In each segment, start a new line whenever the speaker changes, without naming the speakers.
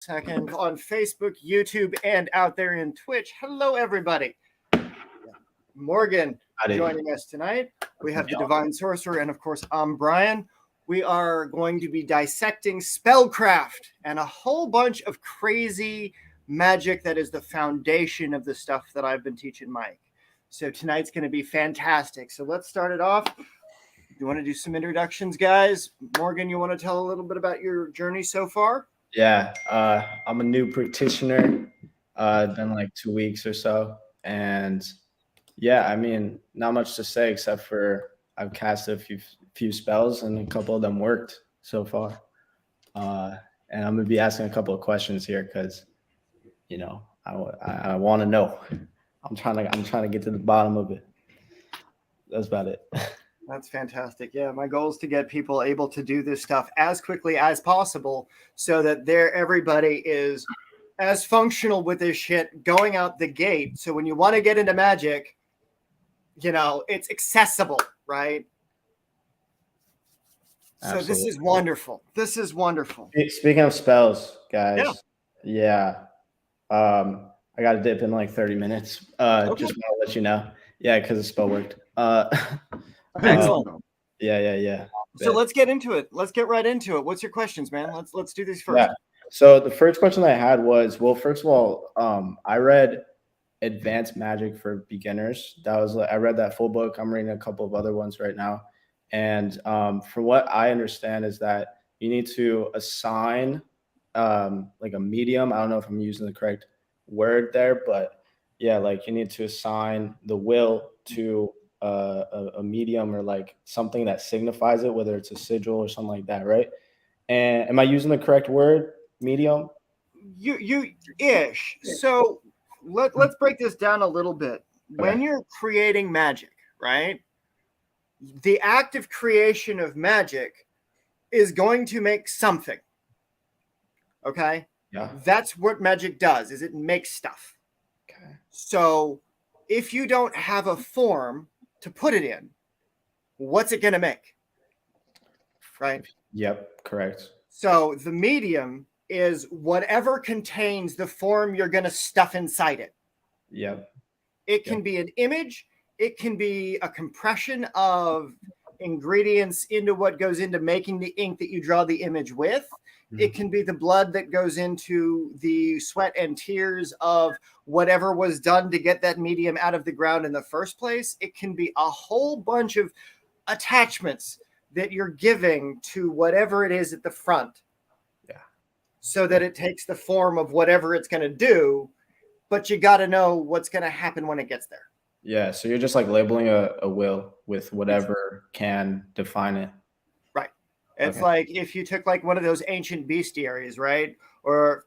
Second on Facebook, YouTube, and out there in Twitch. Hello, everybody. Morgan
Howdy.
joining us tonight. We have the Divine Sorcerer, and of course, I'm Brian. We are going to be dissecting spellcraft and a whole bunch of crazy magic that is the foundation of the stuff that I've been teaching Mike. So tonight's going to be fantastic. So let's start it off. You want to do some introductions, guys? Morgan, you want to tell a little bit about your journey so far?
Yeah, I'm a new practitioner. Been like 2 weeks or so, and yeah, I mean, not much to say except for I've cast a few spells and a couple of them worked so far. And I'm gonna be asking a couple of questions here because, I want to know. I'm trying to get to the bottom of it. That's about it.
That's fantastic. Yeah, my goal is to get people able to do this stuff as quickly as possible so that everybody is as functional with this shit going out the gate. So when you want to get into magic, it's accessible, right? Absolutely. So this is wonderful. This is wonderful.
Speaking of spells, guys. Yeah. I got to dip in like 30 minutes. Just want to let you know. Yeah, because the spell worked.
Excellent.
Yeah.
So let's get into it. Let's get right into it. What's your questions, man? Let's do these first.
Yeah. So the first question I had was, well, first of all, I read Advanced Magic for Beginners. I read that full book. I'm reading a couple of other ones right now. And from what I understand is that you need to assign like a medium. I don't know if I'm using the correct word there, but yeah, like you need to assign the will to a medium or like something that signifies it, whether it's a sigil or something like that, right? And am I using the correct word, medium?
You ish. So let's break this down a little bit. When you're creating magic, right? The act of creation of magic is going to make something. Okay?
Yeah.
That's what magic does, is it makes stuff.
Okay.
So if you don't have a form to put it in, what's it going to make? Right?
Yep, correct.
So the medium is whatever contains the form you're going to stuff inside it.
Yep.
It can be an image. It can be a compression of ingredients into what goes into making the ink that you draw the image with. Mm-hmm. It can be the blood that goes into the sweat and tears of whatever was done to get that medium out of the ground in the first place. It can be a whole bunch of attachments that you're giving to whatever it is at the front.
Yeah.
So that it takes the form of whatever it's going to do, but you got to know what's going to happen when it gets there.
Yeah, so you're just like labeling a will with whatever can define it.
Right. It's like if you took like one of those ancient bestiaries, right? Or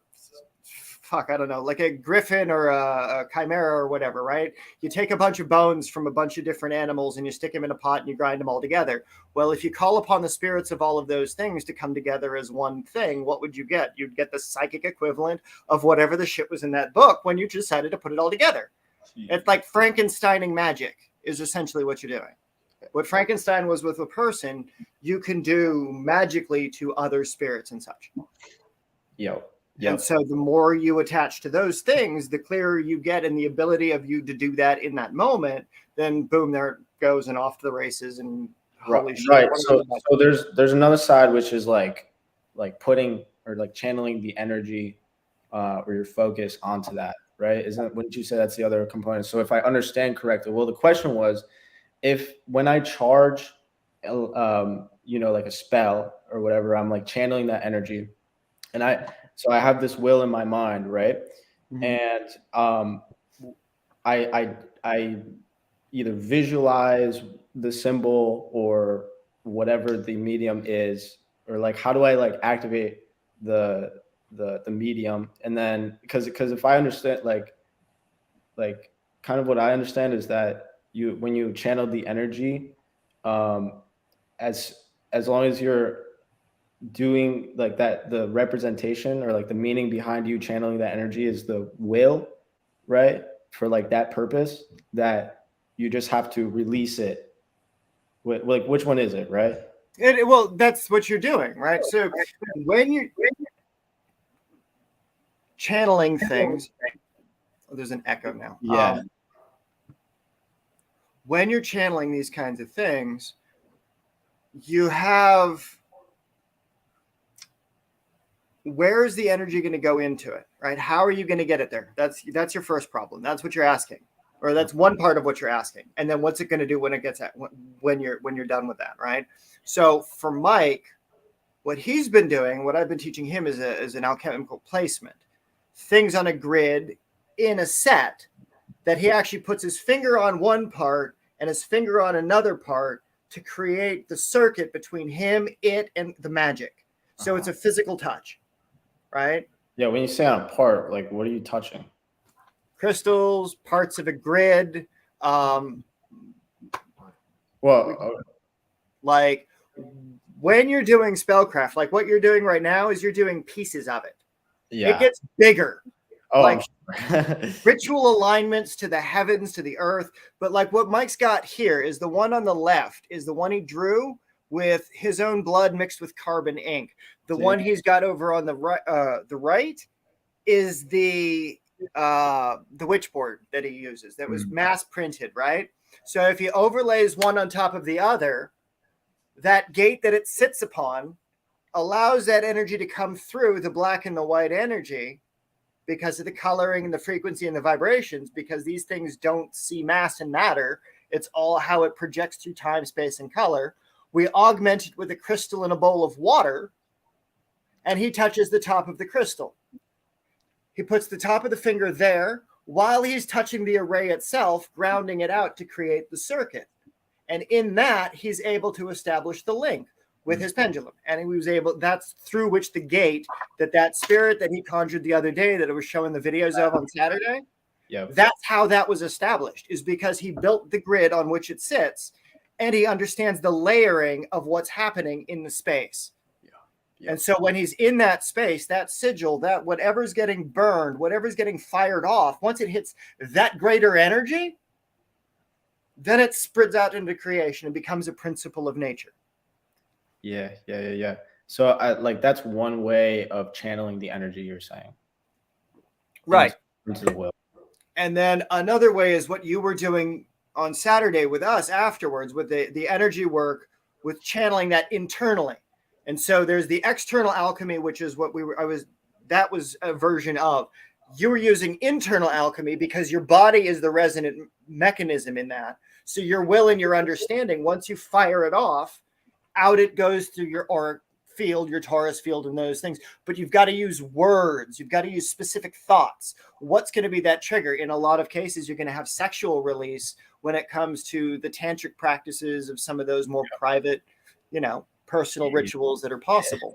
I don't know, like a griffin or a chimera or whatever, right? You take a bunch of bones from a bunch of different animals and you stick them in a pot and you grind them all together. Well, if you call upon the spirits of all of those things to come together as one thing, what would you get? You'd get the psychic equivalent of whatever the shit was in that book when you decided to put it all together. It's like Frankensteining magic is essentially what you're doing. What Frankenstein was with a person, you can do magically to other spirits and such.
Yep.
And so the more you attach to those things, the clearer you get in the ability of you to do that in that moment, then boom, there it goes and off to the races and holy shit.
Right. So there's another side, which is like putting or like channeling the energy or your focus onto that. Right? Wouldn't you say that's the other component? So if I understand correctly, well, the question was, when I charge, like a spell or whatever, I'm like channeling that energy, and I have this will in my mind, right? Mm-hmm. And I either visualize the symbol or whatever the medium is, or like how do I like activate the medium? And then because if I understand like kind of what I understand is that when you channel the energy, as long as you're doing like that, the representation or like the meaning behind you channeling that energy is the will, right? For like that purpose, that you just have to release it. Like which one is it, right?
Well, that's what you're doing, right? So when you channeling things. Oh, there's an echo now.
Yeah.
When you're channeling these kinds of things, you have, where is the energy going to go into it, right? How are you going to get it there? That's your first problem. That's what you're asking, or that's one part of what you're asking. And then what's it going to do when it gets at, when you're done with that, right? So for Mike, what he's been doing, what I've been teaching him is an alchemical placement, things on a grid in a set that he actually puts his finger on one part and his finger on another part to create the circuit between him, it, and the magic. So it's a physical touch, right?
Yeah. When you say on a part, like, what are you touching?
Crystals, parts of a grid. Like when you're doing spellcraft, like what you're doing right now is you're doing pieces of it.
Yeah.
It gets bigger.
Oh,
like
sure.
ritual alignments to the heavens, to the earth. But like what Mike's got here is the one on the left is the one he drew with his own blood mixed with carbon ink. The one he's got over on the right is the witchboard that he uses that was mass printed, right? So if he overlays one on top of the other, that gate that it sits upon allows that energy to come through the black and the white energy because of the coloring and the frequency and the vibrations, because these things don't see mass and matter. It's all how it projects through time, space, and color. We augment it with a crystal in a bowl of water, and he touches the top of the crystal. He puts the top of the finger there while he's touching the array itself, grounding it out to create the circuit. And in that, he's able to establish the link with his pendulum. And he was able, that's through which the gate that spirit that he conjured the other day that I was showing the videos of on Saturday, that's how that was established, is because he built the grid on which it sits and he understands the layering of what's happening in the space. And so when he's in that space, that sigil, that whatever's getting burned, whatever's getting fired off, once it hits that greater energy, then it spreads out into creation and becomes a principle of nature.
Yeah. So that's one way of channeling the energy you're saying.
Right.
Into the will.
And then another way is what you were doing on Saturday with us afterwards, with the energy work, with channeling that internally. And so there's the external alchemy, which is what that was a version of. You were using internal alchemy because your body is the resonant mechanism in that. So your will and your understanding, once you fire it off, out it goes through your auric field, your Taurus field, and those things. But you've got to use words. You've got to use specific thoughts. What's going to be that trigger? In a lot of cases, you're going to have sexual release when it comes to the tantric practices of some of those more private, personal rituals that are possible.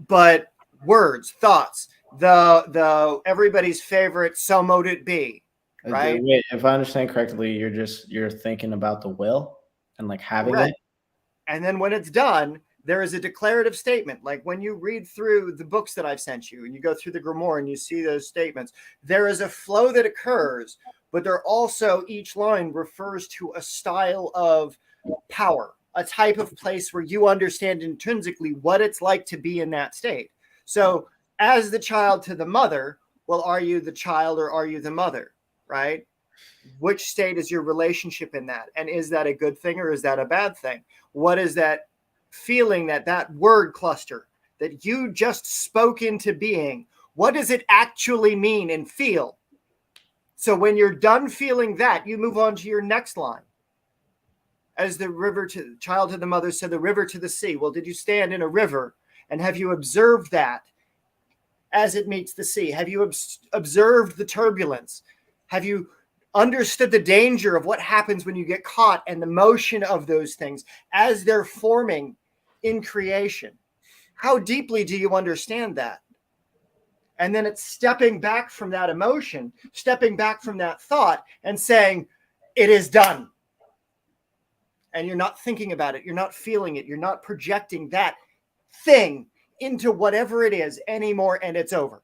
But words, thoughts, the everybody's favorite, so mote it be, right?
Wait, if I understand correctly, you're thinking about the will and like having it.
And then when it's done, there is a declarative statement. Like when you read through the books that I've sent you and you go through the grimoire and you see those statements, there is a flow that occurs, but there also each line refers to a style of power, a type of place where you understand intrinsically what it's like to be in that state. So as the child to the mother, well, are you the child or are you the mother, right? Which state is your relationship in that? And is that a good thing or is that a bad thing? What is that feeling, that word cluster that you just spoke into being? What does it actually mean and feel? So when you're done feeling that, you move on to your next line. As the river to child to the mother, so the river to the sea. Well, did you stand in a river and have you observed that as it meets the sea? Have you observed the turbulence? Have you understood the danger of what happens when you get caught and the motion of those things as they're forming in creation? How deeply do you understand that? And then it's stepping back from that emotion, stepping back from that thought and saying, it is done. And you're not thinking about it. You're not feeling it. You're not projecting that thing into whatever it is anymore. And it's over.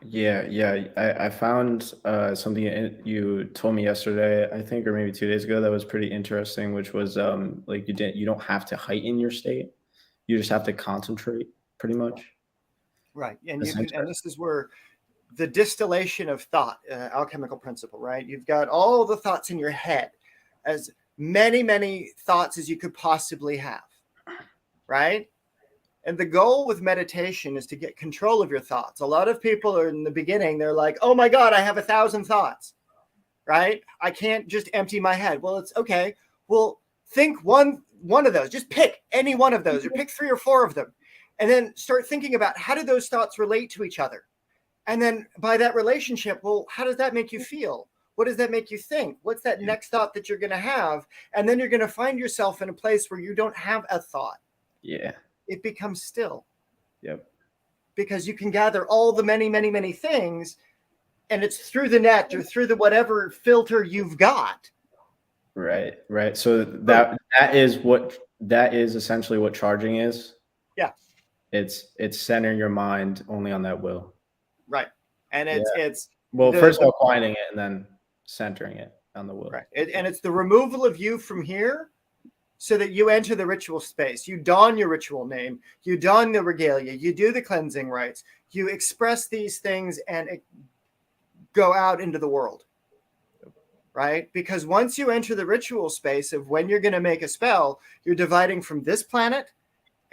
Yeah. I found something you told me yesterday, I think, or maybe 2 days ago, that was pretty interesting, which was you don't have to heighten your state. You just have to concentrate pretty much.
Right. And this is where the distillation of thought, alchemical principle, right? You've got all the thoughts in your head, as many thoughts as you could possibly have, right? And the goal with meditation is to get control of your thoughts. A lot of people are in the beginning, they're like, oh my God, I have 1,000 thoughts, right? I can't just empty my head. Well, it's okay. Well, think one of those, just pick any one of those, or pick 3 or 4 of them, and then start thinking about how do those thoughts relate to each other? And then by that relationship, well, how does that make you feel? What does that make you think? What's that next thought that you're going to have? And then you're going to find yourself in a place where you don't have a thought.
Yeah.
It becomes still.
Yep.
Because you can gather all the many things, and it's through the net or through the whatever filter you've got.
Right. So that is essentially what charging is.
Yeah.
It's centering your mind only on that will.
Right. And it's
first of all quieting it and then centering it on the will.
Right. And it's the removal of you from here so that you enter the ritual space. You don your ritual name, you don the regalia, you do the cleansing rites, you express these things and go out into the world. Right? Because once you enter the ritual space of when you're going to make a spell, you're dividing from this planet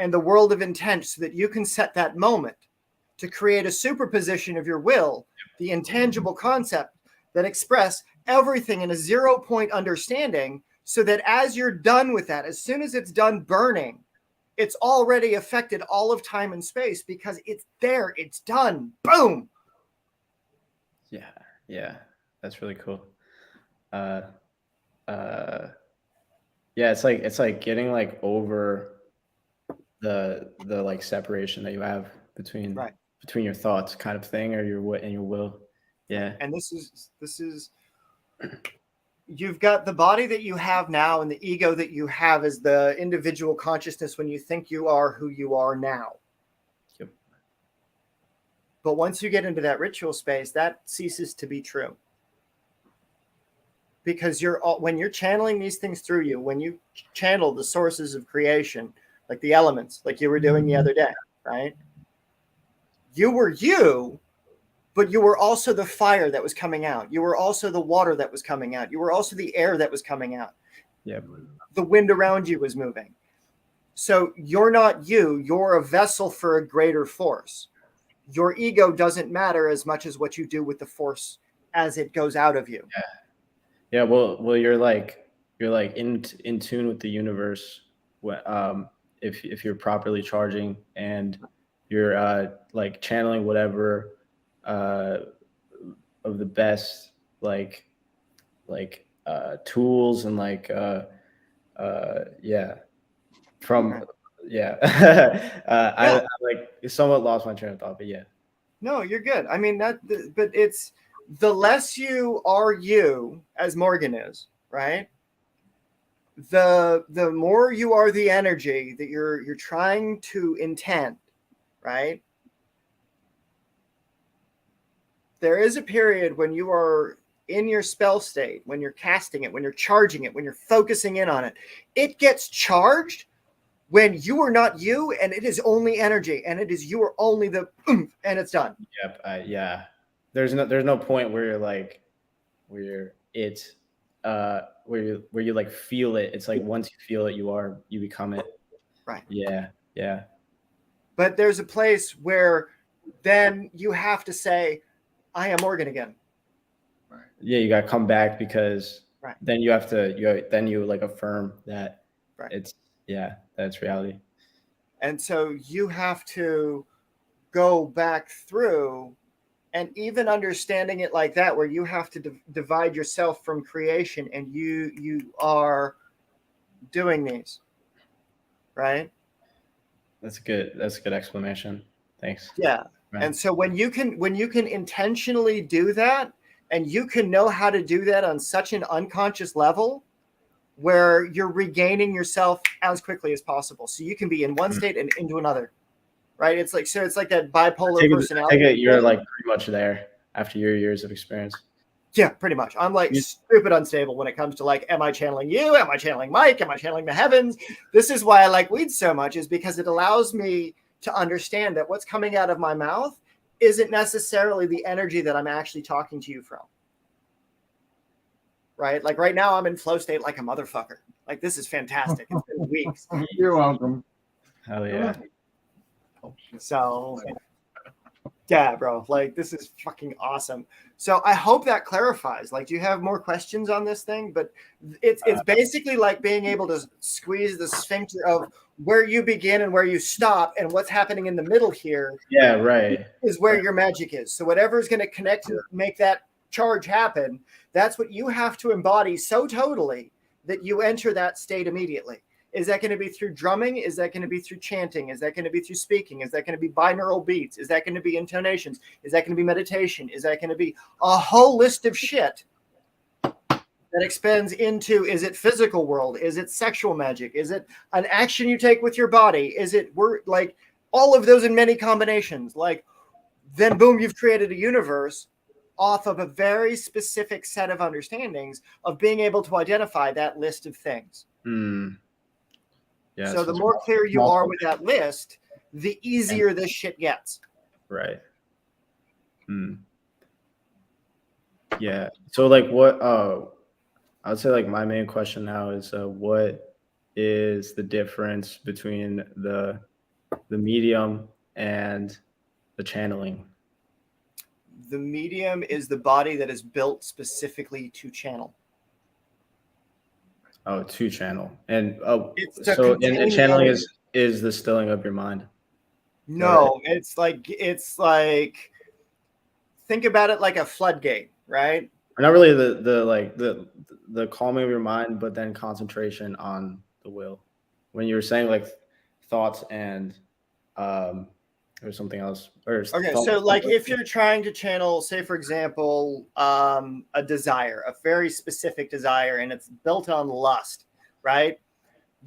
and the world of intent so that you can set that moment to create a superposition of your will, the intangible concept that express everything in a 0-point understanding, so that as you're done with that, as soon as it's done burning, it's already affected all of time and space because it's there, it's done, boom.
Yeah, that's really cool. It's like getting like over the like separation that you have between your thoughts kind of thing, or your will. Yeah.
And this is you've got the body that you have now and the ego that you have as the individual consciousness when you think you are who you are now.
Yep.
But once you get into that ritual space, that ceases to be true. Because when you're channeling these things through you, when you channel the sources of creation, like the elements, like you were doing the other day, right? You were you, but you were also the fire that was coming out. You were also the water that was coming out. You were also the air that was coming out.
Yep.
The wind around you was moving. So you're not you. You're a vessel for a greater force. Your ego doesn't matter as much as what you do with the force as it goes out of you.
Yeah. Well, you're like in tune with the universe. If you're properly charging and you're like channeling whatever of the best tools and I like somewhat lost my train of thought, but yeah.
No, you're good. I mean but it's the less you are you, as Morgan is, right? The more you are the energy that you're trying to intend, right? There is a period when you are in your spell state, when you're casting it, when you're charging it, when you're focusing in on it. It gets charged when you are not you, and it is only energy, and it is you are only the oomph, and it's done.
Yep. Yeah. There's no point where you're like where you like feel it. It's like once you feel it, you become it.
Right.
Yeah.
But there's a place where then you have to say, I am Morgan again.
Right. Yeah, you got to come back because then you have to then you like affirm that that's reality.
And so you have to go back through, and even understanding it like that, where you have to divide yourself from creation, and you are doing these, right?
That's good. That's a good explanation. Thanks.
Yeah. Right. And so when you can intentionally do that, and you can know how to do that on such an unconscious level, where you're regaining yourself as quickly as possible, so you can be in one state and into another. Right? It's like that bipolar personality.
You're like pretty much there after your years of experience.
Yeah, pretty much. I'm like stupid unstable when it comes to like, am I channeling you? Am I channeling Mike? Am I channeling the heavens? This is why I like weed so much, is because it allows me to understand that what's coming out of my mouth isn't necessarily the energy that I'm actually talking to you from. Right? Like right now I'm in flow state like a motherfucker. Like this is fantastic. It's been weeks.
You're welcome.
Hell yeah.
So yeah, bro, like this is fucking awesome. So I hope that clarifies. Like, do you have more questions on this thing? But it's basically like being able to squeeze the sphincter of where you begin and where you stop, and what's happening in the middle here.
Yeah, right.
Is where your magic is. So whatever is going to connect and make that charge happen, that's what you have to embody so totally that you enter that state immediately. Is that going to be through drumming? Is that going to be through chanting? Is that going to be through speaking? Is that going to be binaural beats? Is that going to be intonations? Is that going to be meditation? Is that going to be a whole list of shit that expands into, is it physical world? Is it sexual magic? Is it an action you take with your body? Is it like all of those in many combinations? Like, then boom, you've created a universe off of a very specific set of understandings of being able to identify that list of things.
Yeah,
so the more clear you are with that list, the easier this shit gets.
Right. Yeah. So like what I would say like my main question now is what is the difference between the medium and the channeling?
The medium is the body that is built specifically to channel.
Oh, to channel. And
so
and channeling is the stilling of your mind.
No, it's like think about it like a floodgate, right?
Or not really the calming of your mind, but then concentration on the will. When you were saying like thoughts and or something else. Or
okay, so like if you're trying to channel, say for example, a desire, a very specific desire, and it's built on lust, right?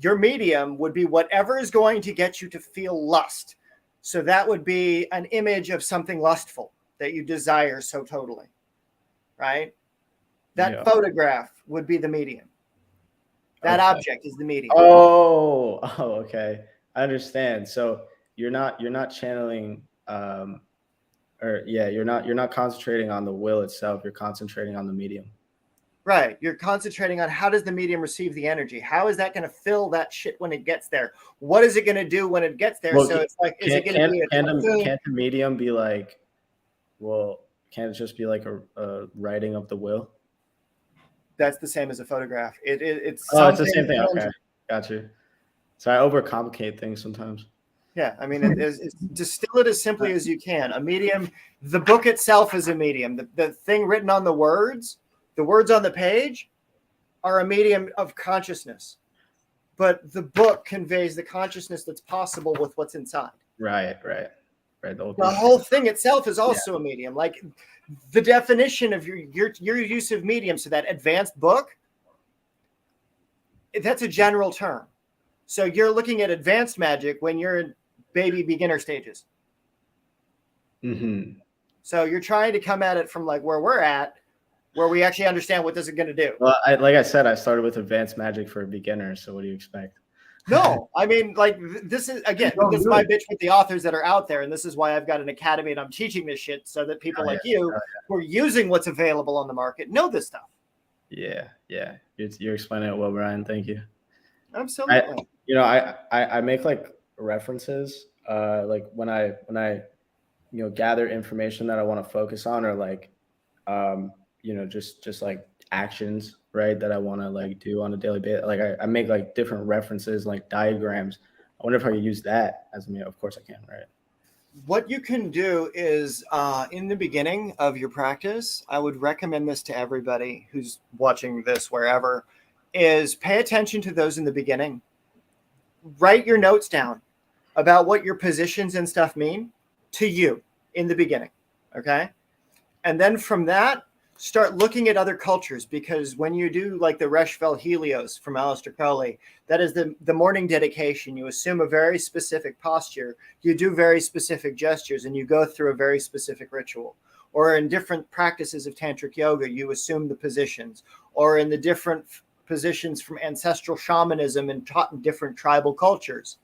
Your medium would be whatever is going to get you to feel lust. So that would be an image of something lustful that you desire so totally, right? That photograph would be the medium. That object is the medium.
Oh, okay. I understand. So you're not channeling you're not concentrating on the will itself, you're concentrating on the medium.
Right. You're concentrating on how does the medium receive the energy? How is that going to fill that shit when it gets there? What is it going to do when it gets there? Well, so it's like, is it going to be
can't the medium be like, well, can't it just be like a writing of the will?
That's the same as a photograph. It's
it's the same thing. Okay, got you. So I overcomplicate things sometimes.
Yeah, I mean, it's distill it as simply as you can. A medium, the book itself is a medium. The thing written on the words on the page are a medium of consciousness. But the book conveys the consciousness that's possible with what's inside.
Right.
The whole thing itself is also a medium. Like the definition of your use of medium, so that advanced book, that's a general term. So you're looking at advanced magic when you're in baby beginner stages.
Mm-hmm.
So you're trying to come at it from like where we're at, where we actually understand what this is going to do.
Well, like I said, I started with advanced magic for beginners. So what do you expect?
No, I mean, like this is again, this is my bitch with the authors that are out there, and this is why I've got an academy and I'm teaching this shit so that people you who are using what's available on the market know this stuff.
Yeah, you're explaining it well, Brian. Thank you.
Absolutely.
I make like references, like when I gather information that I want to focus on, or like, just like actions, right, that I want to like do on a daily basis. Like I make like different references, like diagrams. I wonder if I could use that as of course I can, right?
What you can do is in the beginning of your practice, I would recommend this to everybody who's watching this wherever, is pay attention to those in the beginning. Write your notes down about what your positions and stuff mean to you in the beginning, okay? And then from that, start looking at other cultures, because when you do like the Reshvel Helios from Aleister Crowley, that is the morning dedication. You assume a very specific posture, you do very specific gestures, and you go through a very specific ritual. or in different practices of tantric yoga, you assume the positions, or in the different positions from ancestral shamanism and taught in different tribal cultures.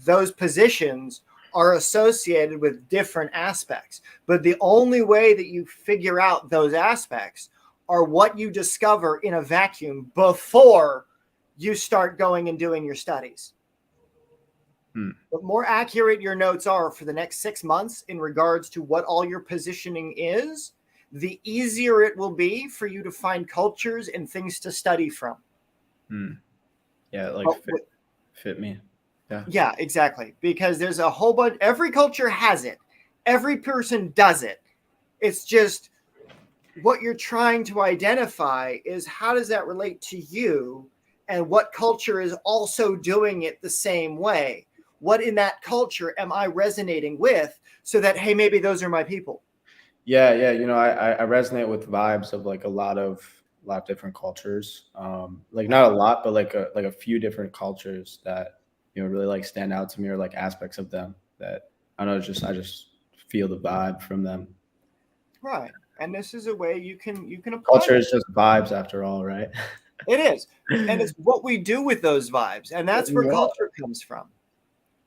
Those positions are associated with different aspects. But the only way that you figure out those aspects are what you discover in a vacuum before you start going and doing your studies. The more accurate your notes are for the next 6 months in regards to what all your positioning is, the easier it will be for you to find cultures and things to study from.
Yeah, like fit me.
Yeah, exactly. Because there's a whole bunch, every culture has it. Every person does it. It's just what you're trying to identify is how does that relate to you, and what culture is also doing it the same way? What in that culture am I resonating with, so that, hey, maybe those are my people?
Yeah. You know, I resonate with vibes of like a lot of different cultures. Like not a lot, but like a few different cultures that, you know, really like stand out to me, or like aspects of them that I don't know, I just feel the vibe from them.
Right. And this is a way you can apply
Culture is just vibes after all, right?
It is. And it's what we do with those vibes. And that's where culture comes from.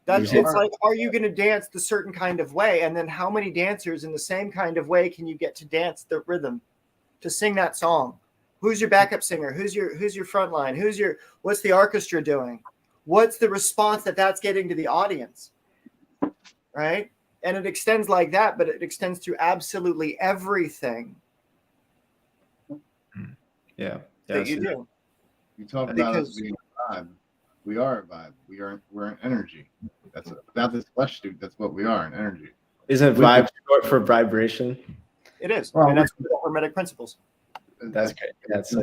It's like, are you going to dance the certain kind of way? And then how many dancers in the same kind of way can you get to dance the rhythm, to sing that song? Who's your backup singer? Who's your front line? What's the orchestra doing? What's the response that's getting to the audience? Right? And it extends like that, but it extends through absolutely everything.
Yeah.
That you do.
You talk about us being a vibe. We are a vibe. We're an energy. That's without this flesh suit. That's what we are, an energy.
Isn't vibe short for vibration?
It is, and that's hermetic principles.
That's great. That's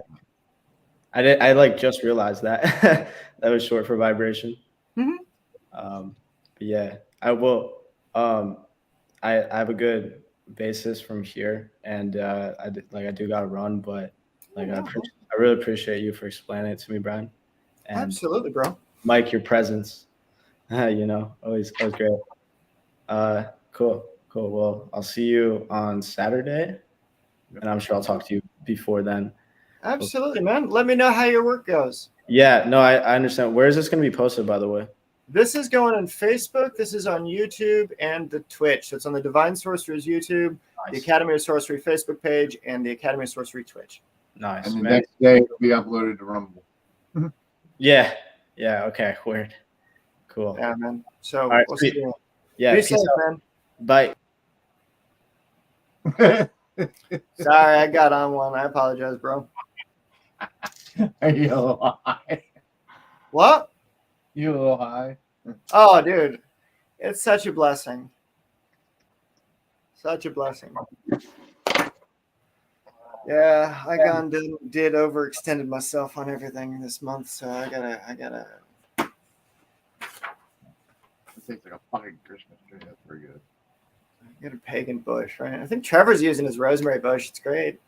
I like just realized that that was short for vibration. But yeah, I will. I have a good basis from here, and I do got to run, but like I really appreciate you for explaining it to me, Brian. And
absolutely, bro.
Mike, your presence, you know, always great. Cool. Well, I'll see you on Saturday, and I'm sure I'll talk to you before then.
Absolutely, man. Let me know how your work goes.
Yeah, no, I understand. Where is this going to be posted, by the way?
This is going on Facebook. This is on YouTube and the Twitch. So it's on the Divine Sorcerers YouTube, the Academy of Sorcery Facebook page, and the Academy of Sorcery Twitch.
Nice. And the next day it'll be uploaded to Rumble.
Yeah. Okay. Weird. Cool.
Yeah, man. So
right,
we'll see you.
Yeah.
Be safe, man.
Bye.
Sorry, I got on one. I apologize, bro.
Are you a little high?
What?
You a little high?
Oh, dude. It's such a blessing. Such a blessing. Yeah, I did overextended myself on everything this month, so I gotta.
It tastes like a fucking Christmas tree. That's pretty good.
Get a pagan bush, right? I think Trevor's using his rosemary bush. It's great.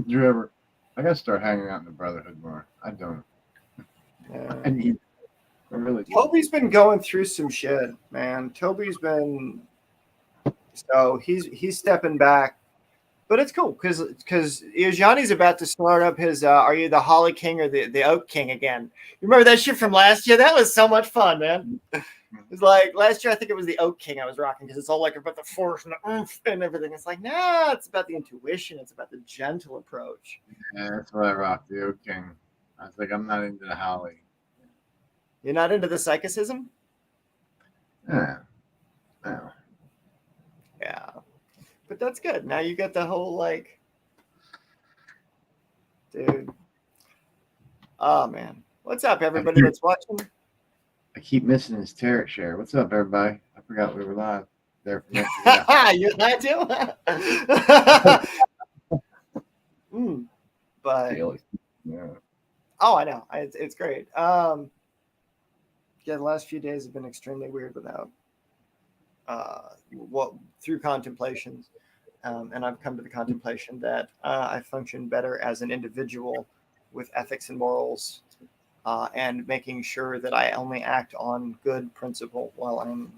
Trevor, I gotta start hanging out in the Brotherhood more. I don't.
Yeah.
I need. I really.
Toby's been going through some shit, man. Toby's been. So he's stepping back, but it's cool because Iyajani's about to start up his. Are you the Holly King or the Oak King again? You remember that shit from last year? That was so much fun, man. It's like last year, I think it was the Oak King I was rocking because it's all like about the force and the oomph and everything. It's like, nah, it's about the intuition. It's about the gentle approach.
Yeah, that's what I rock, the Oak King. I was like, I'm not into the Holly.
You're not into the psychicism?
Yeah. No.
Yeah. But that's good. Now you got the whole like, dude. Oh, man. What's up, everybody that's watching?
I keep missing his tarot share. What's up, everybody? I forgot we were live there.
You're live too? But
yeah.
Oh, I know. It's great. Yeah, the last few days have been extremely weird without through contemplations. And I've come to the contemplation that I function better as an individual with ethics and morals, and making sure that I only act on good principle while I'm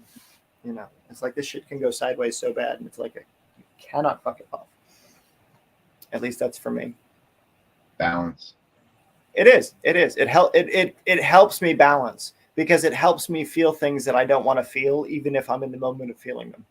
You know, it's like this shit can go sideways so bad, and it's like you cannot fuck it off. At least that's for me.
Balance.
It is. It helps me balance because it helps me feel things that I don't want to feel, even if I'm in the moment of feeling them.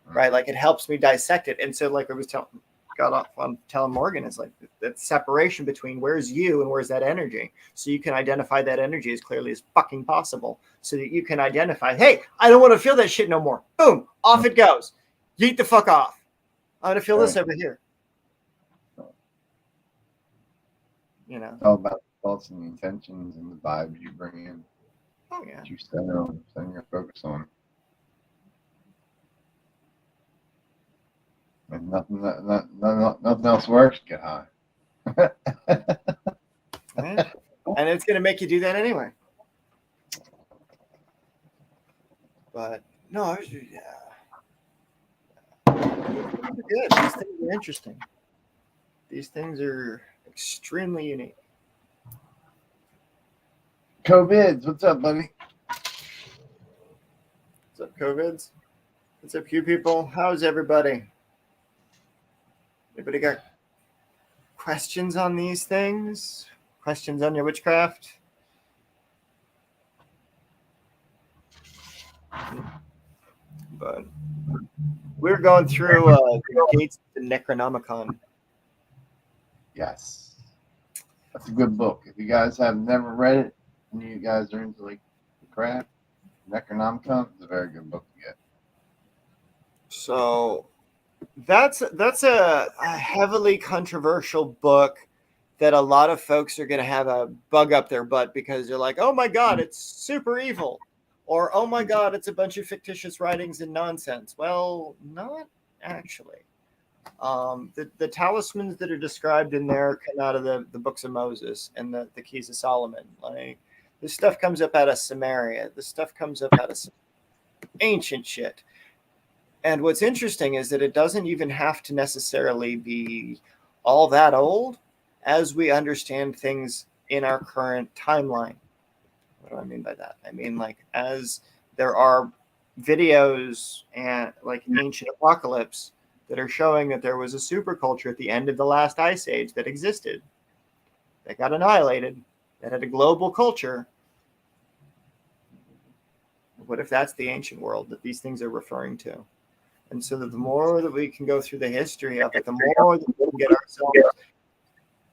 Right? Like it helps me dissect it. And so, like I was telling Morgan, it's like that separation between where's you and where's that energy, so you can identify that energy as clearly as fucking possible, so that you can identify, hey, I don't want to feel that shit no more. Boom, off it goes. Yeet the fuck off. I'm gonna feel this over here. You know,
it's all about the thoughts and the intentions and the vibes you bring in.
Oh yeah.
You center your focus on. And nothing else works. Get high.
Yeah. And it's gonna make you do that anyway. But no, I was good. These things are interesting. These things are extremely unique.
COVIDs, what's up, buddy?
What's up, COVIDs? What's up, you people? How's everybody? Anybody got questions on these things? Questions on your witchcraft? But we're going through the Gates of the Necronomicon.
Yes. That's a good book. If you guys have never read it and you guys are into like craft, Necronomicon is a very good book to get.
So that's a heavily controversial book that a lot of folks are going to have a bug up their butt because they're like, oh my God, it's super evil. Or, oh my God, it's a bunch of fictitious writings and nonsense. Well, not actually. The talismans that are described in there come out of the books of Moses and the keys of Solomon. Like, this stuff comes up out of Samaria. This stuff comes up out of some ancient shit. And what's interesting is that it doesn't even have to necessarily be all that old as we understand things in our current timeline. What do I mean by that? I mean, like, as there are videos and like ancient apocalypse that are showing that there was a superculture at the end of the last ice age that existed, that got annihilated, that had a global culture. What if that's the ancient world that these things are referring to? And so that the more that we can go through the history of it, the more that we can get ourselves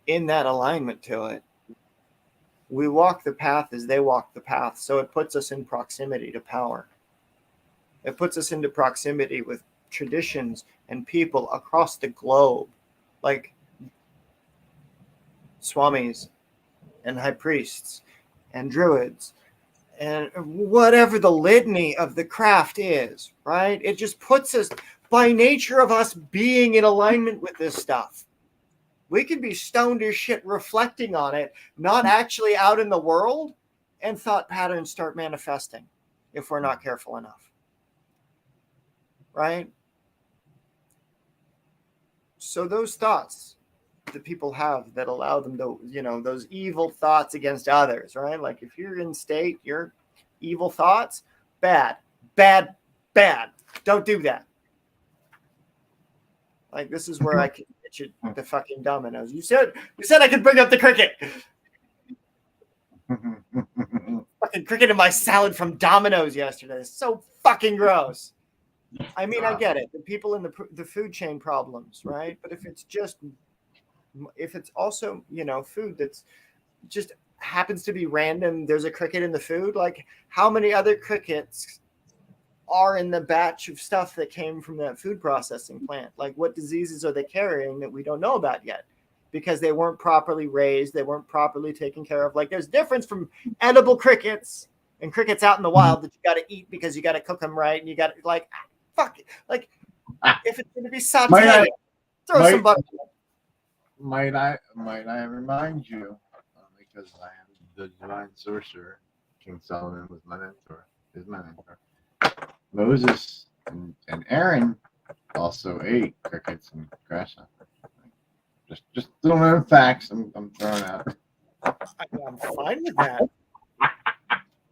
in that alignment to it. We walk the path as they walk the path. So it puts us in proximity to power. It puts us into proximity with traditions and people across the globe, like swamis and high priests and druids and whatever the litany of the craft is, right? It just puts us, by nature of us being in alignment with this stuff, we can be stoned as shit reflecting on it, not actually out in the world, and thought patterns start manifesting if we're not careful enough. Right? So those thoughts that people have that allow them to, those evil thoughts against others, right? Like if you're in state, your evil thoughts, bad. Don't do that. Like, this is where I can get you the fucking dominoes. You said I could bring up the cricket. Fucking cricket in my salad from Domino's yesterday. It's so fucking gross. I mean, I get it. The people in the food chain problems, right? But if it's also, food that's just happens to be random, there's a cricket in the food. Like, how many other crickets are in the batch of stuff that came from that food processing plant? Like, what diseases are they carrying that we don't know about yet? Because they weren't properly raised, they weren't properly taken care of. Like, there's difference from edible crickets and crickets out in the wild that you got to eat because you got to cook them right, and you got to, like, fuck it. Like, if it's going to be sauteed, throw some butter.
Might I remind you, because I am the divine sorcerer, King Solomon was my mentor, is my mentor. Moses and Aaron also ate crickets and grasshoppers. Just little facts I'm throwing out.
I'm fine with that.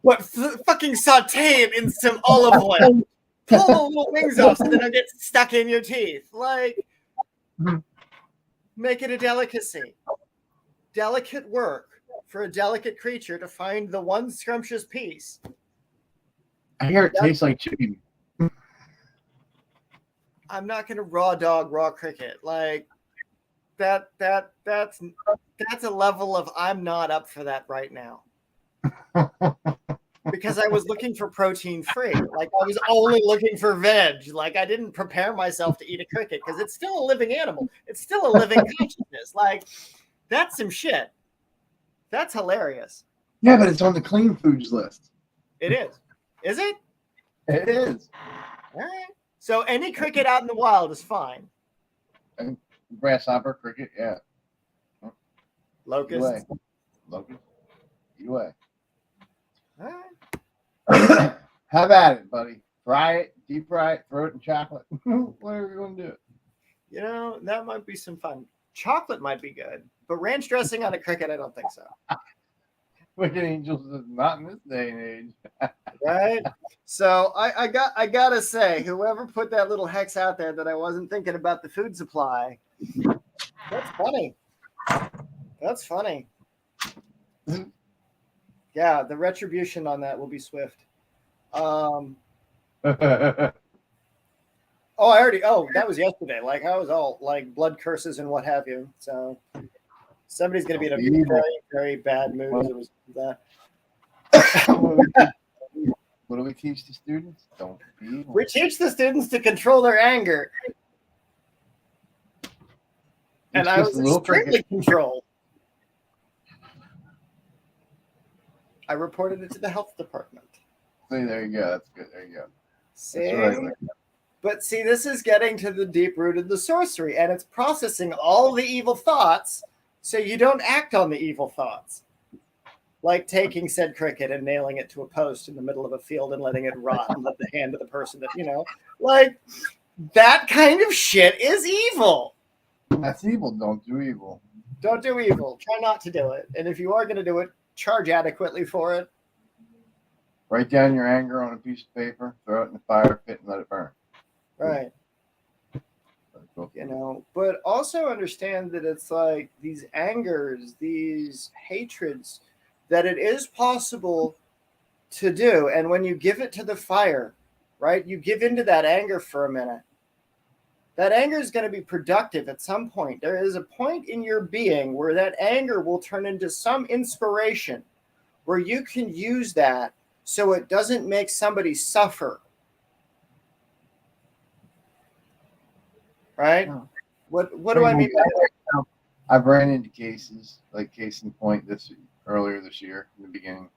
What, fucking saute it in some olive oil? pull the little wings off so they don't get stuck in your teeth. Like, make it a delicacy. Delicate work for a delicate creature to find the one scrumptious piece.
I hear it tastes like chicken.
I'm not going to raw dog raw cricket. Like, that's a level of I'm not up for that right now. Because I was looking for protein free. Like, I was only looking for veg. Like, I didn't prepare myself to eat a cricket because it's still a living animal. It's still a living consciousness. Like, that's some shit. That's hilarious.
Yeah, but it's on the clean foods list.
It is. Is it?
It is.
All right. So any cricket out in the wild is fine.
And grasshopper, cricket, yeah.
Locusts.
Locust. UA.
All right.
Have at it, buddy. Fry it, deep fry it, throw it in chocolate. Whatever you want to do.
You know, that might be some fun. Chocolate might be good, but ranch dressing on a cricket, I don't think so.
Wicked Angels is not in this day and age.
Right? So I gotta say, whoever put that little hex out there that I wasn't thinking about the food supply, that's funny. That's funny. Yeah, the retribution on that will be swift. Oh, that was yesterday. Like, I was all like blood curses and what have you. So somebody's gonna be in a very, very bad mood as a result of that.
What do we teach the students? Don't be evil.
We teach the students to control their anger. And I was extremely controlled. I reported it to the health department.
See, there you go. That's good. There you go.
See?
Right.
But see, this is getting to the deep root of the sorcery, and it's processing all the evil thoughts so you don't act on the evil thoughts. Like taking said cricket and nailing it to a post in the middle of a field and letting it rot and let the hand of the person that, like, that kind of shit is evil.
That's evil. Don't do evil.
Don't do evil. Try not to do it. And if you are going to do it, charge adequately for it.
Write down your anger on a piece of paper, throw it in the fire pit, and let it burn.
Right. But also understand that it's like these angers, these hatreds, that it is possible to do. And when you give it to the fire, right, you give into that anger for a minute. That anger is going to be productive at some point. There is a point in your being where that anger will turn into some inspiration where you can use that so it doesn't make somebody suffer. Right?
Oh.
What do I mean by that?
I've ran into cases, like case in point earlier this year in the beginning.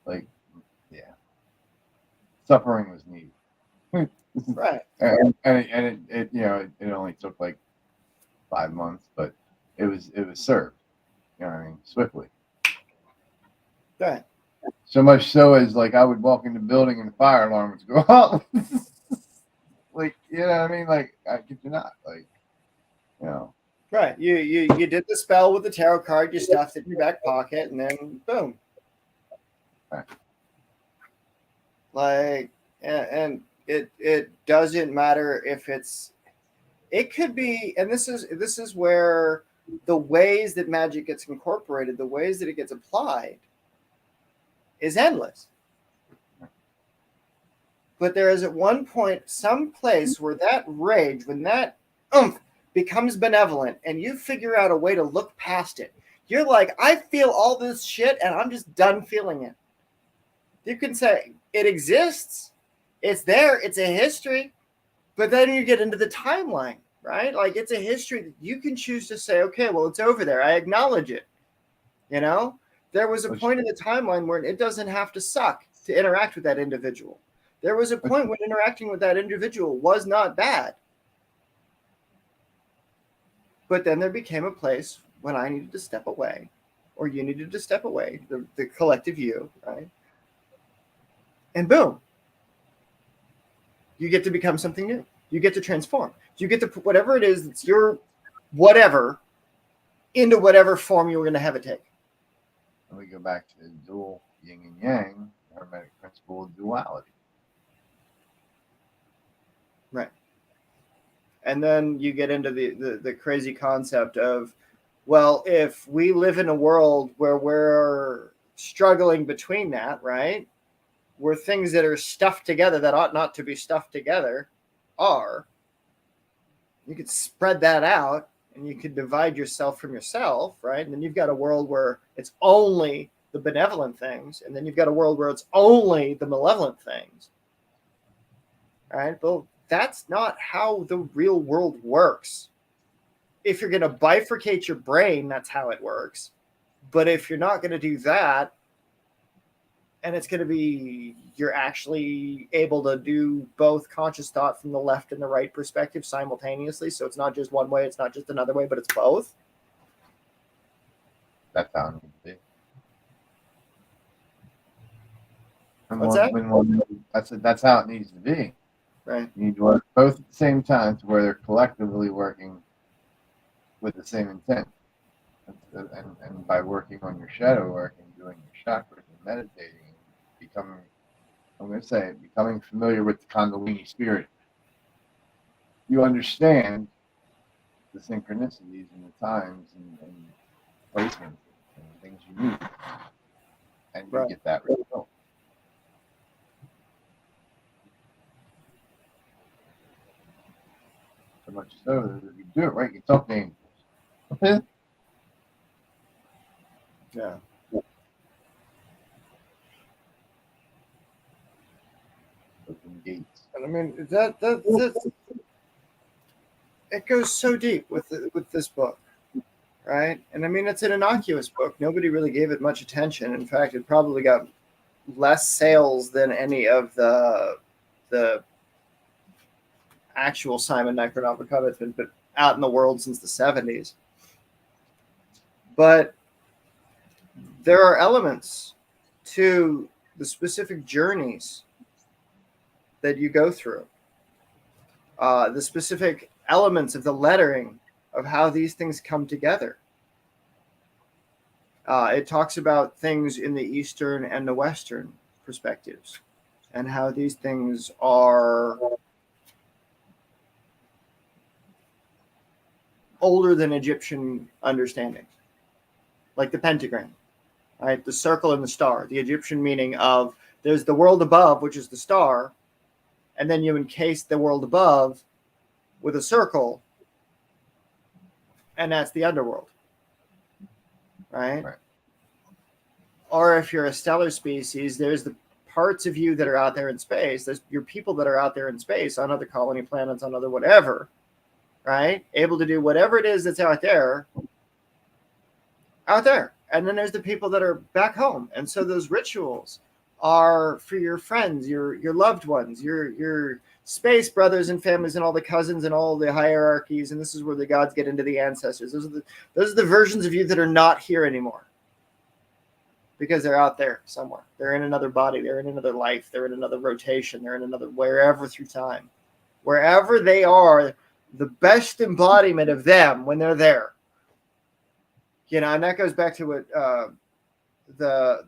Like, yeah. Suffering was needed.
Right.
And it only took like 5 months, but it was served. You know what I mean? Swiftly.
Right.
So much so as like I would walk in the building and the fire alarm would go off. Like, you know what I mean? Like, I kid you not. Like,
Right. You did the spell with the tarot card, you stuffed it in your back pocket, and then boom.
Right.
Like, and it doesn't matter if it could be, and this is where the ways that magic gets incorporated, the ways that it gets applied is endless. But there is at one point some place where that rage, when that oomph becomes benevolent and you figure out a way to look past it, you're like, I feel all this shit and I'm just done feeling it. You can say it exists. It's there. It's a history. But then you get into the timeline, right? Like, it's a history that you can choose to say, okay, well, it's over there. I acknowledge it. There was a point in the timeline where it doesn't have to suck to interact with that individual. There was a point when interacting with that individual was not bad. But then there became a place when I needed to step away, or you needed to step away, the collective you, right? And boom, you get to become something new. You get to transform. You get to put whatever it is that's your whatever into whatever form you were going to have it take.
And we go back to the dual yin and yang, hermetic principle of duality.
And then you get into the crazy concept of, well, if we live in a world where we're struggling between that, right? Where things that are stuffed together that ought not to be stuffed together are, you could spread that out and you could divide yourself from yourself, right? And then you've got a world where it's only the benevolent things, and then you've got a world where it's only the malevolent things. All right? Well, that's not how the real world works. If you're going to bifurcate your brain, that's how it works. But if you're not going to do that, and it's going to be, you're actually able to do both conscious thought from the left and the right perspective simultaneously. So it's not just one way, it's not just another way, but it's both.
That's how it needs to be. And
What's that?
That's how it needs to be.
Right.
You need to work both at the same time to where they're collectively working with the same intent. And by working on your shadow work and doing your chakras and meditating and becoming familiar with the Kundalini spirit, you understand the synchronicities and the times and placements and things you need, and you get that result. So much so that if you do it right, you talk to angels.
Yeah.
Open gates.
And I mean, that's it goes so deep with this book, right? And I mean, it's an innocuous book. Nobody really gave it much attention. In fact, it probably got less sales than any of the actual Simon Necronomicon that's been out in the world since the 70s. But there are elements to the specific journeys that you go through, the specific elements of the lettering of how these things come together. It talks about things in the Eastern and the Western perspectives and how these things are older than Egyptian understanding, like the pentagram, right? The circle and the star, the Egyptian meaning of there's the world above, which is the star, and then you encase the world above with a circle, and that's the underworld, right? Or if you're a stellar species, there's the parts of you that are out there in space. There's your people that are out there in space on other colony planets, on other whatever, right? Able to do whatever it is that's out there. And then there's the people that are back home. And so those rituals are for your friends, your loved ones, your space brothers and families and all the cousins and all the hierarchies. And this is where the gods get into the ancestors. Those are the versions of you that are not here anymore, because they're out there somewhere. They're in another body. They're in another life. They're in another rotation. They're in another wherever through time. Wherever they are, the best embodiment of them when they're there. You know, and that goes back to what the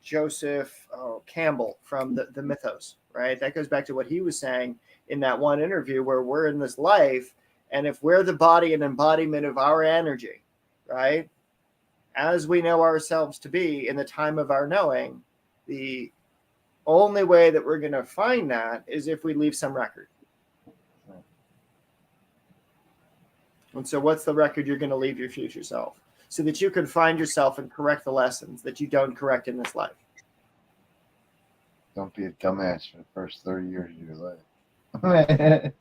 Joseph Campbell from the Mythos, right? That goes back to what he was saying in that one interview where we're in this life, and if we're the body and embodiment of our energy, right, as we know ourselves to be in the time of our knowing, the only way that we're going to find that is if we leave some record. And so what's the record you're going to leave your future self so that you can find yourself and correct the lessons that you don't correct in this life?
Don't be a dumbass for the first 30 years of your life.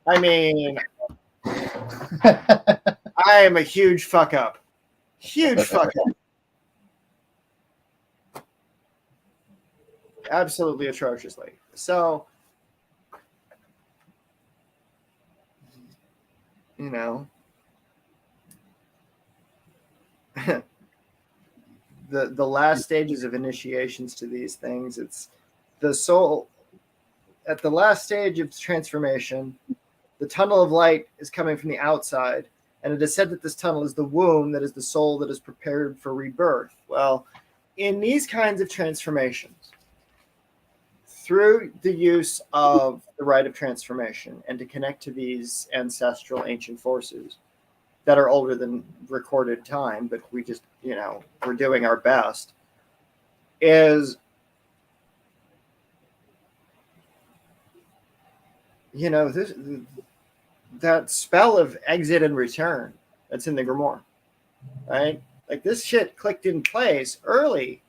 I mean, I am a huge fuck up. Huge fuck up. Absolutely atrociously. So, you know, the last stages of initiations to these things, it's the soul at the last stage of transformation. The tunnel of light is coming from the outside, and it is said that this tunnel is the womb, that is the soul that is prepared for rebirth. Well, in these kinds of transformations, through the use of the Rite of Transformation and to connect to these ancestral ancient forces that are older than recorded time, but we just, we're doing our best, is, this that spell of exit and return that's in the Grimoire, right? Like this shit clicked in place early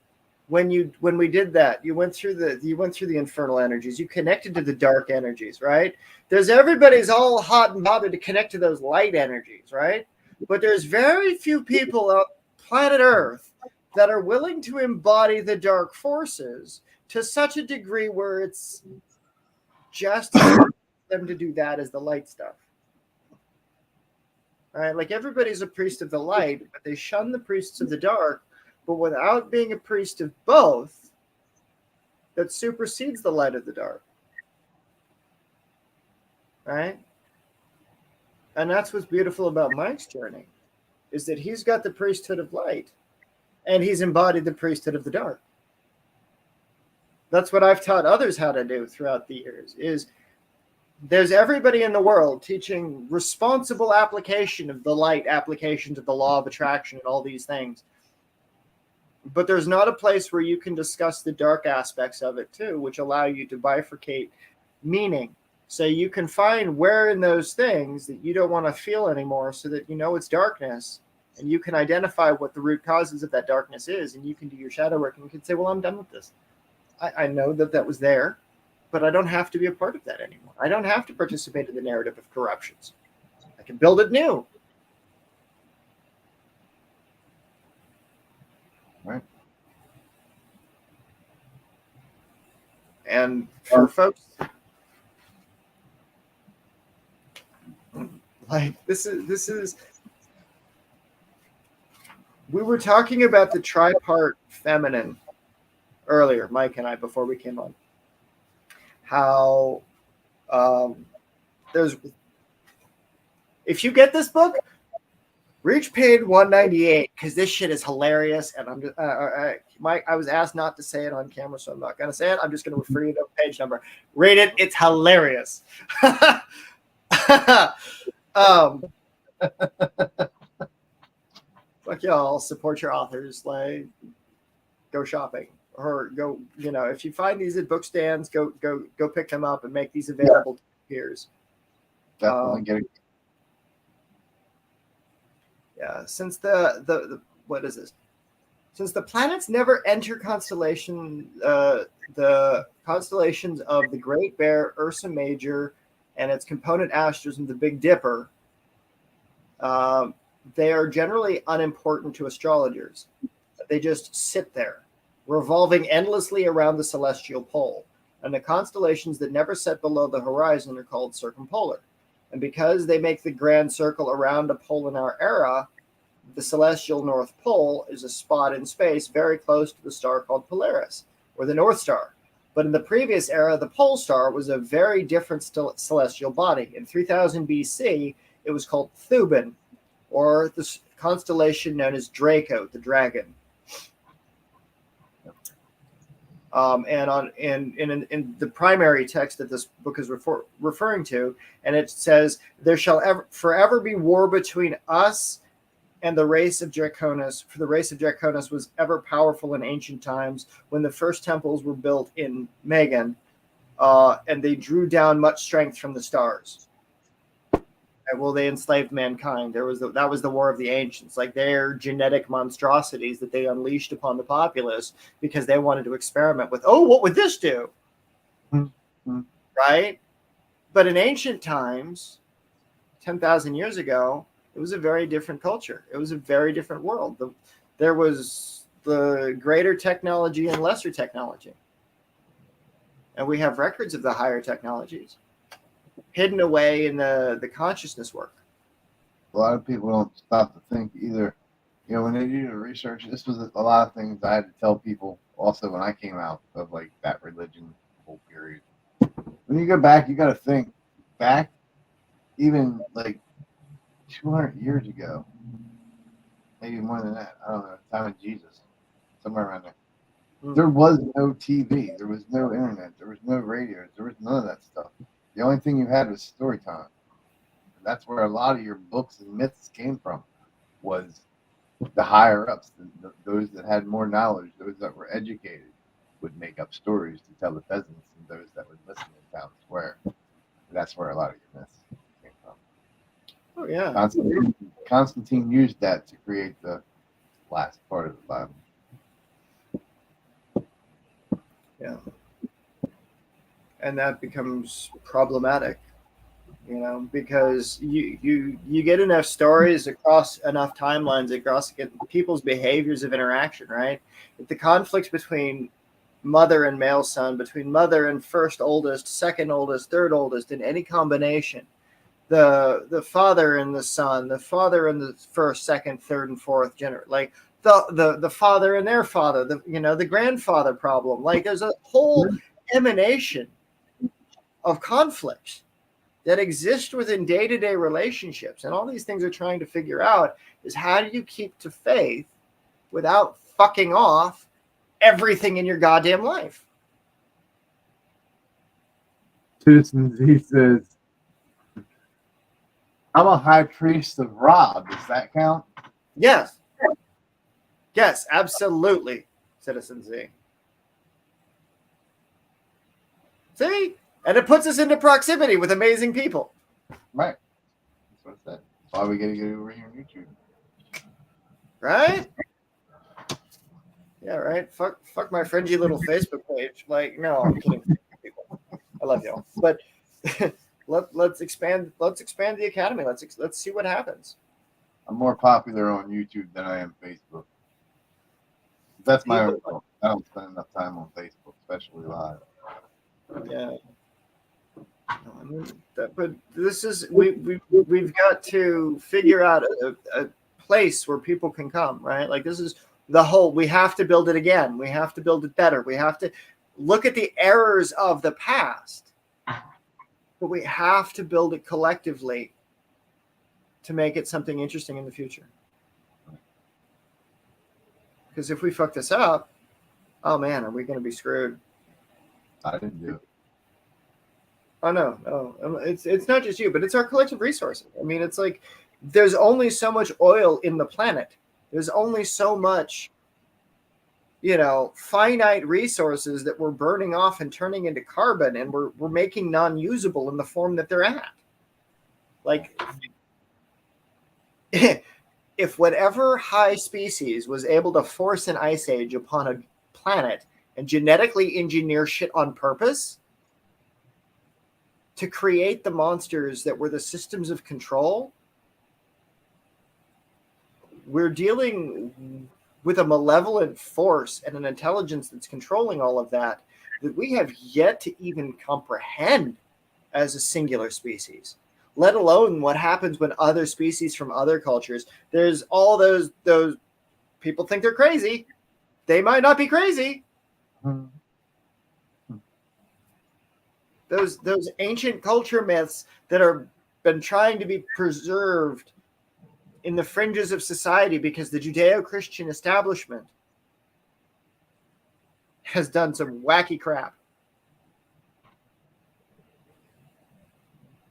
when we did that. You went through the infernal energies, you connected to the dark energies, right? Everybody's all hot and bothered to connect to those light energies, right? But there's very few people on planet Earth that are willing to embody the dark forces to such a degree where it's just them to do that as the light stuff. Right? Like everybody's a priest of the light, but they shun the priests of the dark. But without being a priest of both, that supersedes the light of the dark. Right? And that's what's beautiful about Mike's journey, is that he's got the priesthood of light, and he's embodied the priesthood of the dark. That's what I've taught others how to do throughout the years, is there's everybody in the world teaching responsible application of the light, application to the law of attraction and all these things. But there's not a place where you can discuss the dark aspects of it too, which allow you to bifurcate meaning. So you can find where in those things that you don't want to feel anymore, so that it's darkness, and you can identify what the root causes of that darkness is, and you can do your shadow work, and you can say, well, I'm done with this. I know that was there, but I don't have to be a part of that anymore. I don't have to participate in the narrative of corruptions. I can build it new.
Right.
And for folks like this is we were talking about the tripart feminine earlier, Mike and I, before we came on. How if you get this book, reach page 198, because this shit is hilarious. And I'm just, Mike, I was asked not to say it on camera, so I'm not going to say it. I'm just going to refer you to the page number. Read it. It's hilarious. Fuck y'all, support your authors. Like, go shopping, or go, if you find these at book stands, go pick them up and make these available to peers.
Definitely get it.
Yeah, since the what is this? Since the planets never enter constellation, the constellations of the Great Bear, Ursa Major, and its component asters, and the Big Dipper, they are generally unimportant to astrologers. They just sit there, revolving endlessly around the celestial pole. And the constellations that never set below the horizon are called circumpolar. And because they make the grand circle around a pole in our era, the celestial North Pole is a spot in space very close to the star called Polaris, or the North Star. But in the previous era, the pole star was a very different celestial body. In 3000 BC, it was called Thuban, or the constellation known as Draco, the dragon. And in the primary text that this book is referring to, and it says, there shall forever be war between us and the race of Draconis, for the race of Draconis was ever powerful in ancient times when the first temples were built in Megan, and they drew down much strength from the stars. And, well, they enslaved mankind. That was the war of the ancients, like their genetic monstrosities that they unleashed upon the populace because they wanted to experiment with, what would this do?
Mm-hmm.
Right? But in ancient times, 10,000 years ago, it was a very different culture. It was a very different world. There was the greater technology and lesser technology. And we have records of the higher technologies hidden away in the consciousness work.
A lot of people don't stop to think either. When they do the research, this was a lot of things I had to tell people also when I came out of like that religion whole period. When you go back, you got to think back even like 200 years ago, maybe more than that. I don't know, time of Jesus, somewhere around there. There was no TV. There was no internet. There was no radio. There was none of that stuff. The only thing you had was story time. And that's where a lot of your books and myths came from, was the higher ups, those that had more knowledge, those that were educated, would make up stories to tell the peasants and those that would listen in town square. That's where a lot of your myths came from.
Oh yeah.
Constantine used that to create the last part of the Bible.
Yeah. And that becomes problematic, you know, because you get enough stories across enough timelines, across people's behaviors of interaction, right? If the conflicts between mother and male son, between mother and first oldest, second oldest, third oldest, in any combination, the father and the son, the father and the first, second, third, and fourth generation, like the father and their father, the grandfather problem, like there's a whole emanation of conflicts that exist within day-to-day relationships, and all these things are trying to figure out is how do you keep to faith without fucking off everything in your goddamn life.
Citizens, he says, I'm a high priest of Ra. Does that count?
Yes, absolutely, Citizen Z. See? And it puts us into proximity with amazing people.
Right. That's what I said. That's why we got to get over here on YouTube.
Right? Yeah, right. Fuck my fringy little Facebook page. Like, no, I'm kidding. I love y'all. But let's expand the academy. Let's see what happens.
I'm more popular on YouTube than I am Facebook. That's my own fault. I don't spend enough time on Facebook, especially live.
Yeah. I mean, but this is we've got to figure out a place where people can come, right? Like this is the whole. We have to build it again. We have to build it better. We have to look at the errors of the past, but we have to build it collectively to make it something interesting in the future. Because if we fuck this up, oh man, are we going to be screwed?
I didn't do it.
Oh no. It's not just you, but it's our collective resources. I mean, it's like there's only so much oil in the planet. There's only so much, finite resources that we're burning off and turning into carbon, and we're making non-usable in the form that they're at. Like, if whatever high species was able to force an ice age upon a planet and genetically engineer shit on purpose to create the monsters that were the systems of control, we're dealing with a malevolent force and an intelligence that's controlling all of that we have yet to even comprehend as a singular species, let alone what happens when other species from other cultures, there's all those people think they're crazy. They might not be crazy. Those ancient culture myths that are been trying to be preserved in the fringes of society because the Judeo-Christian establishment has done some wacky crap.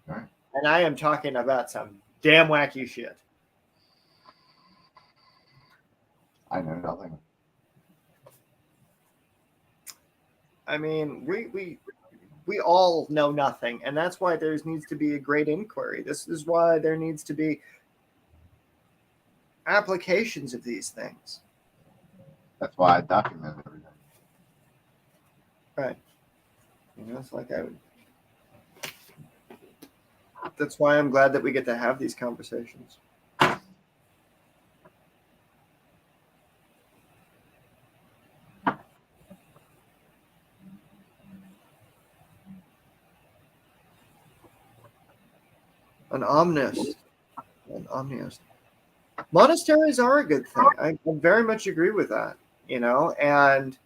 Right.
And I am talking about some damn wacky shit.
I know nothing.
I mean, we all know nothing, and that's why there needs to be a great inquiry. This is why there needs to be applications of these things.
That's why I document everything.
Right. It's like that's why I'm glad that we get to have these conversations. An omnist. Monasteries are a good thing. I very much agree with that, and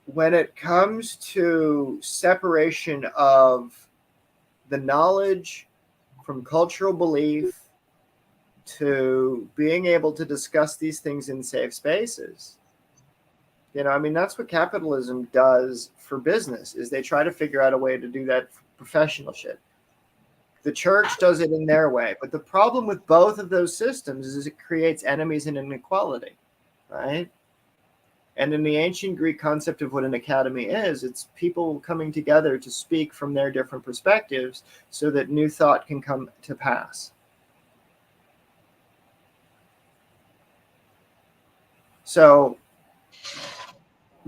when it comes to separation of the knowledge from cultural belief to being able to discuss these things in safe spaces, I mean, that's what capitalism does for business, is they try to figure out a way to do that professional shit. The church does it in their way. But the problem with both of those systems is it creates enemies and inequality, right? And in the ancient Greek concept of what an academy is, it's people coming together to speak from their different perspectives so that new thought can come to pass. So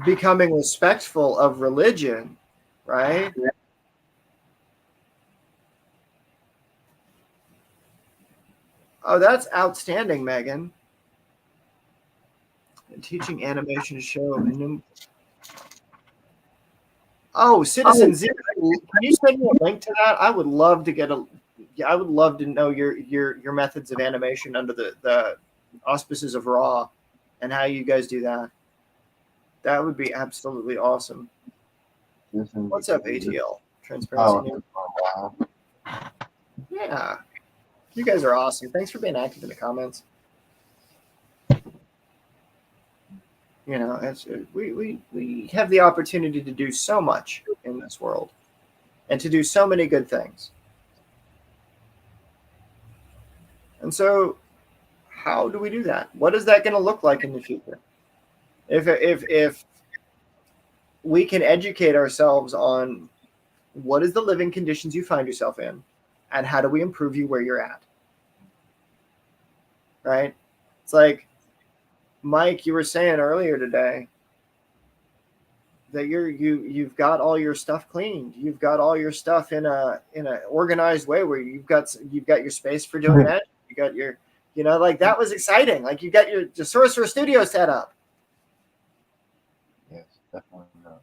becoming respectful of religion, right? Oh, that's outstanding, Megan. And teaching animation to show new. Oh, Citizen Zero, can you send me a link to that? I would love to get I would love to know your methods of animation under the auspices of Raw and how you guys do that. That would be absolutely awesome. What's up, ATL? Transparency.
Wow.
Yeah. You guys are awesome. Thanks for being active in the comments. We have the opportunity to do so much in this world and to do so many good things. And so how do we do that? What is that going to look like in the future? If we can educate ourselves on what is the living conditions you find yourself in and how do we improve you where you're at? Right? It's like, Mike, you were saying earlier today that you've got all your stuff cleaned. You've got all your stuff in a organized way where you've got your space for doing that. You got your, like that was exciting. Like you got your Sorcerer Studio set up.
Yes, definitely not.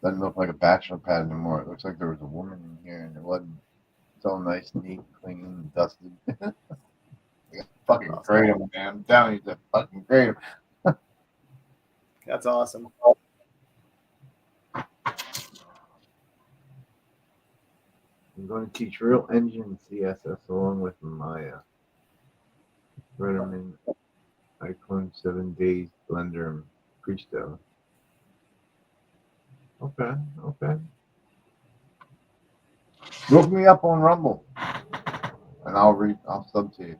Doesn't look like a bachelor pad anymore. It looks like there was a woman in here and it wasn't. It's all nice, neat, clean, and dusted. Fucking kratom, man. I'm telling you, that fucking kratom.
That's awesome.
I'm going to teach real engine CSS along with Maya. Redderman, Icon 7 Days, Blender, and Freestyle. Okay. Look me up on Rumble, and I'll sub to you.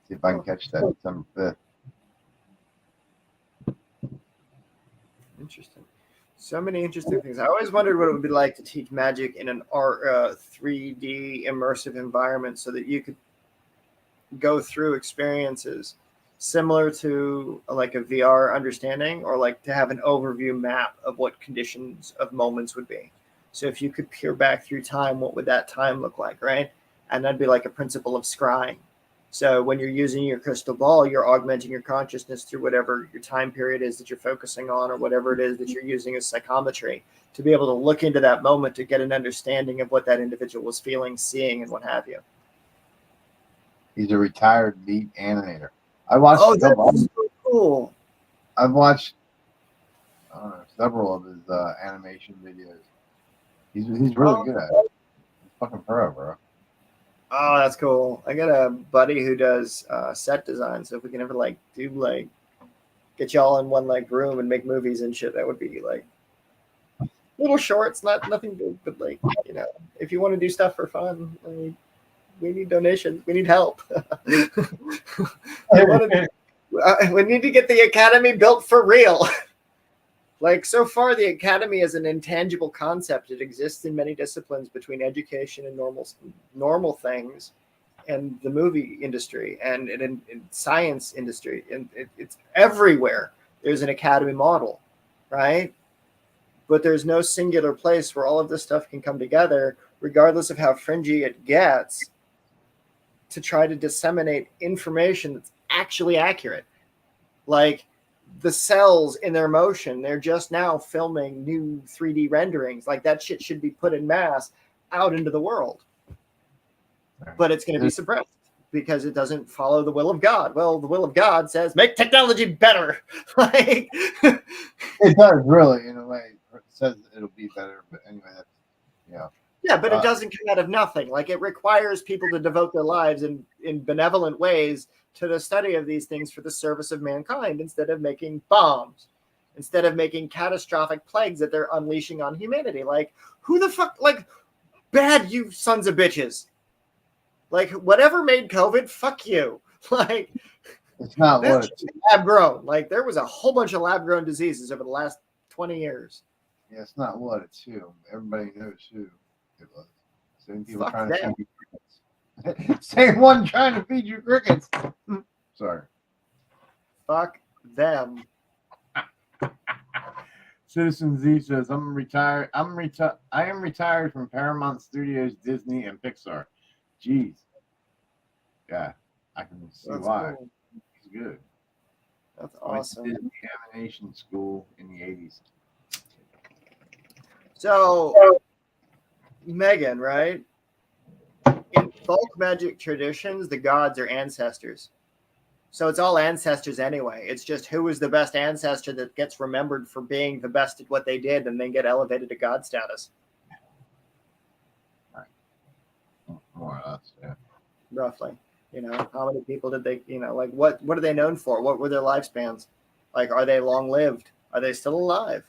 See if I can catch that December 5th.
Interesting. So many interesting things. I always wondered what it would be like to teach magic in an 3D immersive environment so that you could go through experiences similar to like a VR understanding, or like to have an overview map of what conditions of moments would be. So if you could peer back through time, what would that time look like, right? And that'd be like a principle of scrying. So when you're using your crystal ball, you're augmenting your consciousness through whatever your time period is that you're focusing on, or whatever it is that you're using as psychometry, to be able to look into that moment to get an understanding of what that individual was feeling, seeing, and what have you.
He's a retired lead animator. I watched.
Oh, that's so cool.
I've watched several of his animation videos. He's really good at it. He's fucking pro, bro.
Oh, that's cool. I got a buddy who does set design, so if we can ever get y'all in one room and make movies and shit, that would be little shorts, nothing big, but if you want to do stuff for fun, we need donations. We need help. We need to get the academy built for real. So far, the academy is an intangible concept. It exists in many disciplines between education and normal things, and the movie industry and in science industry, and it's everywhere. There's an academy model, right? But there's no singular place where all of this stuff can come together, regardless of how fringy it gets, to try to disseminate information that's actually accurate. Like the cells in their motion, they're just now filming new 3D renderings. Like that shit should be put in mass out into the world. But it's going to be suppressed because it doesn't follow the will of God. Well, the will of God says make technology better. It
does, really, in a way. It says it'll be better, but anyway, that's
Yeah, but it doesn't come out of nothing. It requires people to devote their lives in benevolent ways to the study of these things for the service of mankind instead of making bombs, instead of making catastrophic plagues that they're unleashing on humanity. Like, who the fuck, like, bad, you sons of bitches. Like, whatever made COVID, fuck you. Like,
It's not what
that's lab grown. Like, there was a whole bunch of lab grown diseases over the last 20 years.
Yeah, it's not what, it's who. Everybody knows who it was. Same people
Fuck
trying
that.
to feed you crickets. Same one trying to feed you crickets. Sorry.
Fuck them.
Citizen Z says, I am retired from Paramount Studios, Disney, and Pixar. Jeez. Yeah, I can see
That's
why.
cool.
He's good.
That's
I went to
awesome.
Disney animation school in the 80s.
So, Megan, right? In folk magic traditions, the gods are ancestors. So it's all ancestors anyway. It's just who is the best ancestor that gets remembered for being the best at what they did and then get elevated to god status.
Right. More or less, yeah.
Roughly. You know, how many people did they, you know, like what are they known for? What were their lifespans? Like, are they long lived? Are they still alive?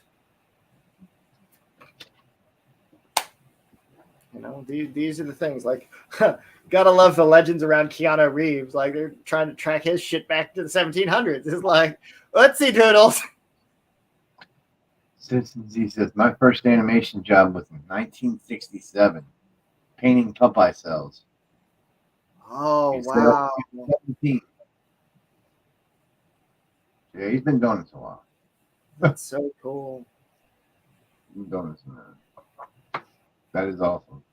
You know, these are the things. Like, gotta love the legends around Keanu Reeves. Like, they're trying to track his shit back to the 1700s. It's like, let's see, Doodles.
Citizen Z says, my first animation job was in 1967, painting Popeye cells.
Oh,
He's
wow.
17. Yeah, he's been doing this a while.
That's so cool.
He's been doing this a minute. That is awesome.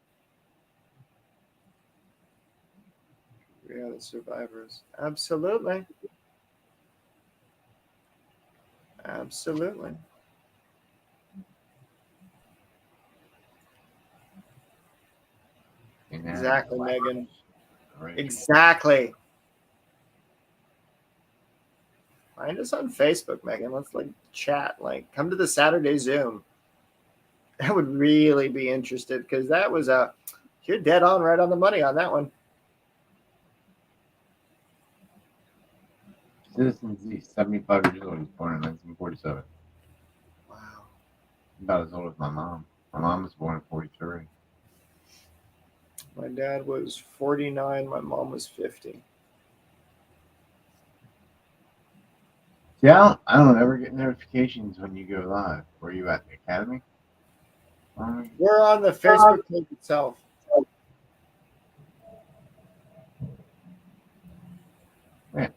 Yeah, the survivors. Absolutely. Absolutely. Exactly, Megan.
Right.
Exactly. Find us on Facebook, Megan. Let's like chat. Like, come to the Saturday Zoom. I would really be interested because that was you're dead on, right on the money on that one.
Citizen Z, 75 years old. He's born in 1947.
Wow.
About as old as my mom. My mom was born in 43.
My dad was 49. My mom was 50.
Yeah, I don't ever get notifications when you go live. Were you at the academy?
We're on the Facebook page itself.
Yeah.
I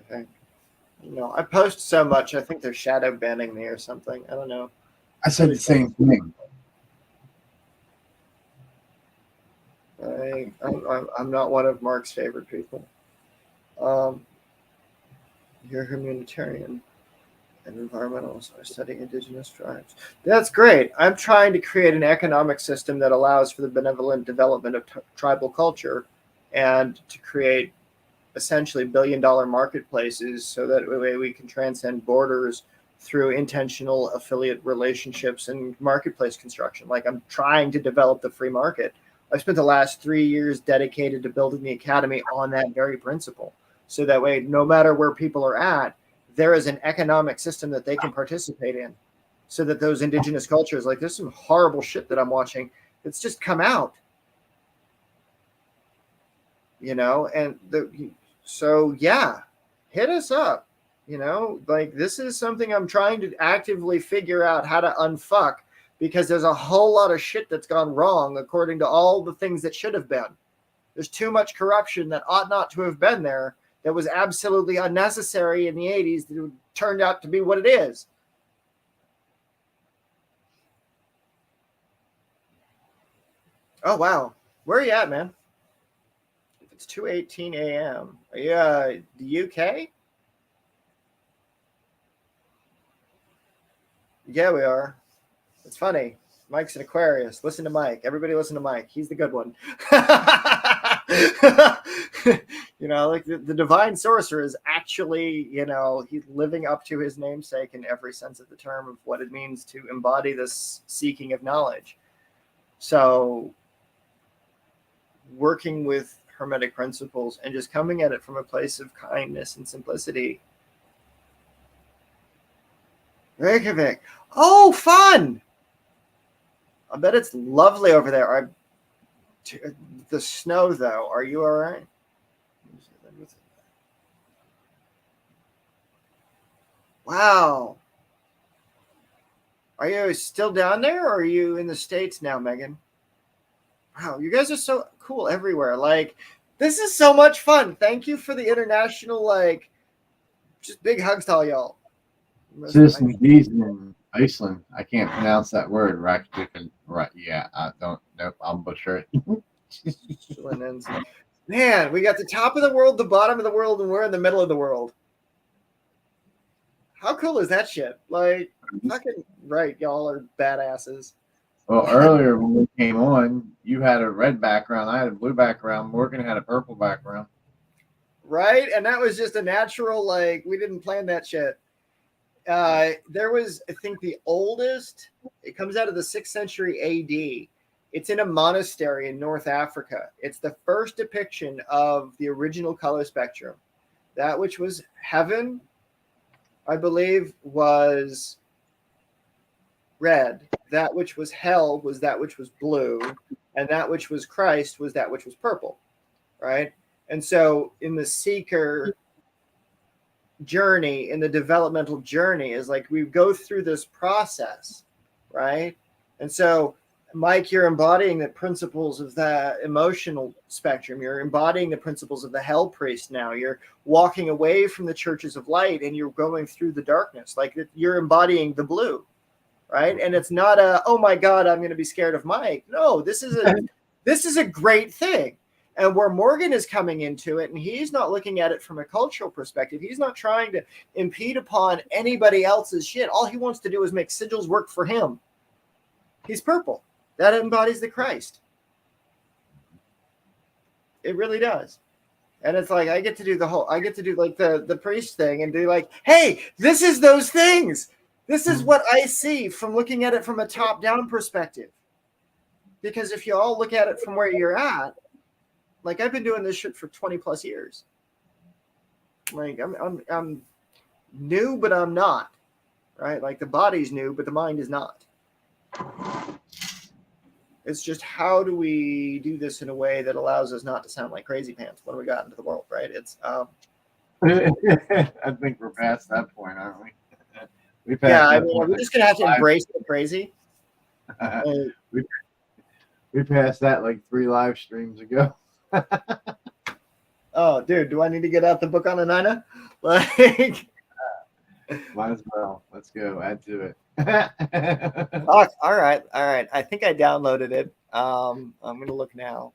think. No, I post so much. I think they're shadow banning me or something. I don't know.
I said the same thing.
I'm not one of Mark's favorite people. You're a humanitarian and environmentalist. I study indigenous tribes. That's great. I'm trying to create an economic system that allows for the benevolent development of tribal culture and to create essentially billion-dollar marketplaces so that way we can transcend borders through intentional affiliate relationships and marketplace construction. Like, I'm trying to develop the free market. I've spent the last 3 years dedicated to building the academy on that very principle. So that way, no matter where people are at, there is an economic system that they can participate in so that those indigenous cultures, like, there's some horrible shit that I'm watching. It's just come out, you know, and so yeah, hit us up, you know, like, this is something I'm trying to actively figure out how to unfuck because there's a whole lot of shit that's gone wrong according to all the things that should have been. There's too much corruption that ought not to have been there, that was absolutely unnecessary in the 80s, that turned out to be what it is. Oh, wow. Where are you at, man? It's 2:18 a.m. Are you the UK? Yeah, we are. It's funny. Mike's an Aquarius. Listen to Mike. Everybody listen to Mike. He's the good one. You know, like the divine sorcerer is actually, you know, he's living up to his namesake in every sense of the term of what it means to embody this seeking of knowledge. So working with hermetic principles and just coming at it from a place of kindness and simplicity. Reykjavik. Oh, fun! I bet it's lovely over there. The snow, though. Are you all right? Wow. Are you still down there, or are you in the States now, Megan? Wow, you guys are so cool everywhere. Like, this is so much fun. Thank you for the international, like, just big hugs to all y'all.
Citizen Bees in Iceland. I can't pronounce that word. Right? Yeah, I don't. Nope, I'll butcher it.
Man, we got the top of the world, the bottom of the world, and we're in the middle of the world. How cool is that shit? Like, fucking right, y'all are badasses.
Well, earlier when we came on, you had a red background. I had a blue background. Morgan had a purple background.
Right? And that was just a natural, like, we didn't plan that shit. There was, I think, the oldest, it comes out of the 6th century AD. It's in a monastery in North Africa. It's the first depiction of the original color spectrum. That which was heaven, I believe, was red. That which was hell was that which was blue. And that which was Christ was that which was purple. Right? And so in the seeker journey, in the developmental journey, is like we go through this process, right? And so, Mike, you're embodying the principles of the emotional spectrum. You're embodying the principles of the hell priest now. You're walking away from the churches of light and you're going through the darkness. Like you're embodying the blue, right? And it's not a, oh my God, I'm going to be scared of Mike. No, this is a great thing. And where Morgan is coming into it, and he's not looking at it from a cultural perspective. He's not trying to impede upon anybody else's shit. All he wants to do is make sigils work for him. He's purple. That embodies the Christ. It really does. And it's like, I get to do like the priest thing and do like, hey, this is those things. This is what I see from looking at it from a top-down perspective. Because if you all look at it from where you're at, like I've been doing this shit for 20 plus years. Like I'm new, but I'm not. Right? Like the body's new, but the mind is not. It's just how do we do this in a way that allows us not to sound like crazy pants when we got into the world, right? It's
I think we're past that point, aren't we?
We're just gonna have to embrace the crazy.
We passed that like 3 live streams ago.
Oh, dude, do I need to get out the book on INANNA? Like,
might as well. Let's go. Add to it.
all right. I think I downloaded it. I'm gonna look now.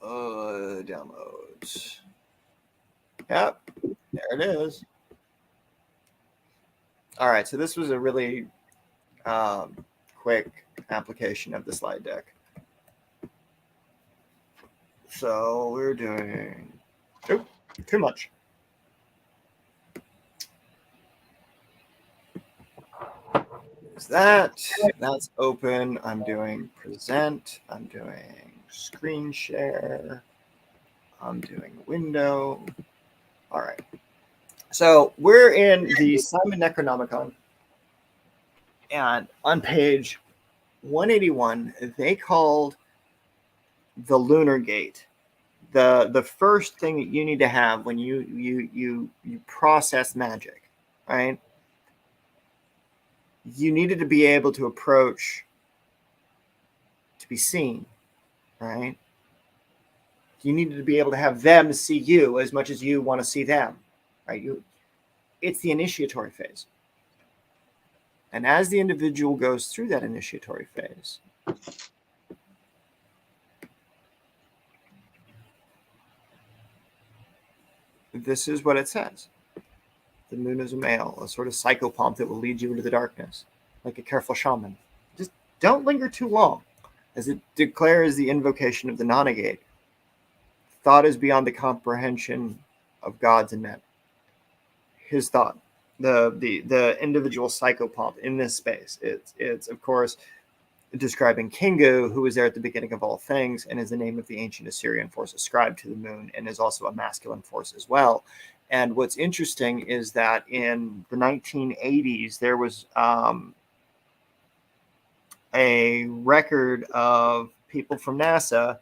Downloads. Yep, there it is. All right, so this was a really quick application of the slide deck. So we're doing too much. There's that's open. I'm doing present. I'm doing screen share. I'm doing window. All right. So we're in the Simon Necronomicon. And on page 181, they called the lunar gate the first thing that you need to have when you process magic, right? You needed to be able to approach to be seen, right? You needed to be able to have them see you as much as you want to see them, right? It's the initiatory phase. And as the individual goes through that initiatory phase, this is what it says. The moon is a male, a sort of psychopomp that will lead you into the darkness, like a careful shaman. Just don't linger too long, as it declares the invocation of the non-negate. Thought is beyond the comprehension of gods and men. His thought, the individual psychopomp in this space, it's of course describing Kingu, who was there at the beginning of all things, and is the name of the ancient Assyrian force ascribed to the moon, and is also a masculine force as well. And what's interesting is that in the 1980s, there was a record of people from NASA.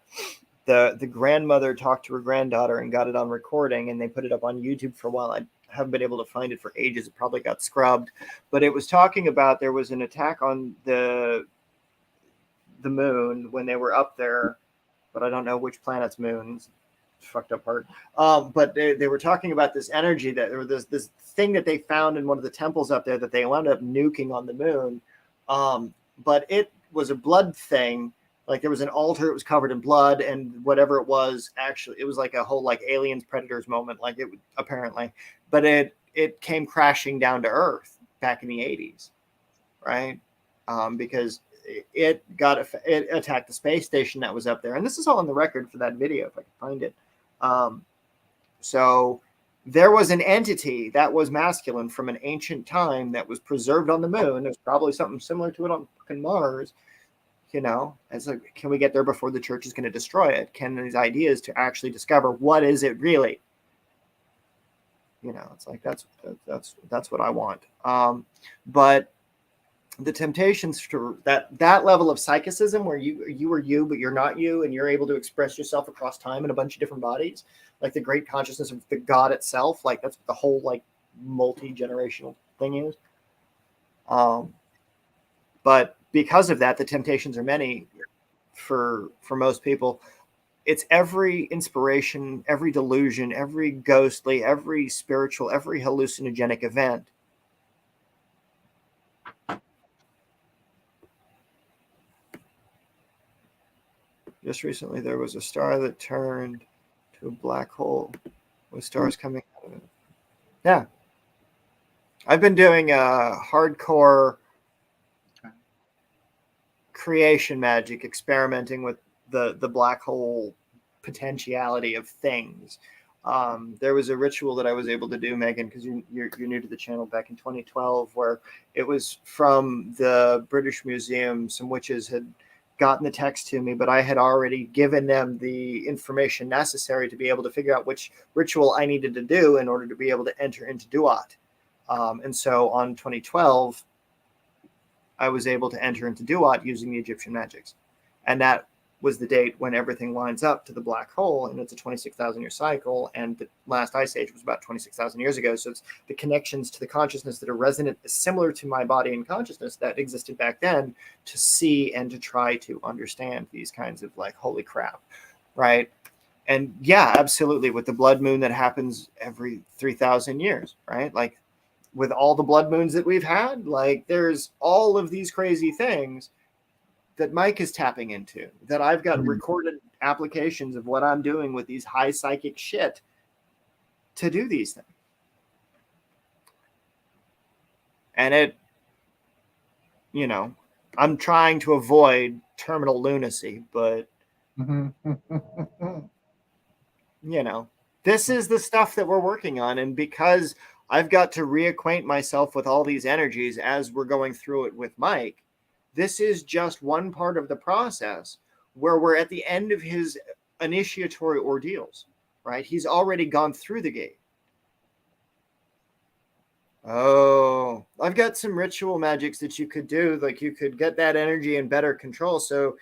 The grandmother talked to her granddaughter and got it on recording, and they put it up on YouTube for a while. I haven't been able to find it for ages. It probably got scrubbed, but it was talking about there was an attack on the moon when they were up there, but I don't know which planet's moon. Fucked up part. But they were talking about this energy that, or this thing that they found in one of the temples up there that they wound up nuking on the moon. But it was a blood thing. Like there was an altar, it was covered in blood, and whatever it was, actually, it was like a whole like aliens predators moment, like it apparently. But it came crashing down to Earth back in the 80s, right? Because it attacked the space station that was up there, and this is all on the record for that video if I can find it. So there was an entity that was masculine from an ancient time that was preserved on the moon. There's probably something similar to it on fucking Mars. You know, it's like, can we get there before the church is going to destroy it? Can these ideas to actually discover what is it really? You know, it's like that's what I want. But the temptations for that level of psychicism, where you are you, but you're not you, and you're able to express yourself across time in a bunch of different bodies, like the great consciousness of the God itself. Like that's what the whole like multi-generational thing is. But because of that, the temptations are many for most people. It's every inspiration, every delusion, every ghostly, every spiritual, every hallucinogenic event. Just recently, there was a star that turned to a black hole with stars coming out of it. Yeah. I've been doing hardcore creation magic, experimenting with the black hole potentiality of things. There was a ritual that I was able to do, Megan, because you're new to the channel, back in 2012, where it was from the British Museum. Some witches had gotten the text to me, but I had already given them the information necessary to be able to figure out which ritual I needed to do in order to be able to enter into Duat. And so on 2012, I was able to enter into Duat using the Egyptian magics. And that was the date when everything lines up to the black hole, and it's a 26,000 year cycle. And the last ice age was about 26,000 years ago. So it's the connections to the consciousness that are resonant, similar to my body and consciousness that existed back then, to see and to try to understand these kinds of like, holy crap, right? And yeah, absolutely. With the blood moon that happens every 3,000 years, right? Like with all the blood moons that we've had, like there's all of these crazy things that Mike is tapping into, that I've got recorded applications of what I'm doing with these high psychic shit to do these things. And it, you know, I'm trying to avoid terminal lunacy, but you know, this is the stuff that we're working on. And because I've got to reacquaint myself with all these energies as we're going through it with Mike, this is just one part of the process where we're at the end of his initiatory ordeals, right? He's already gone through the gate. Oh, I've got some ritual magics that you could do. Like you could get that energy in better control. So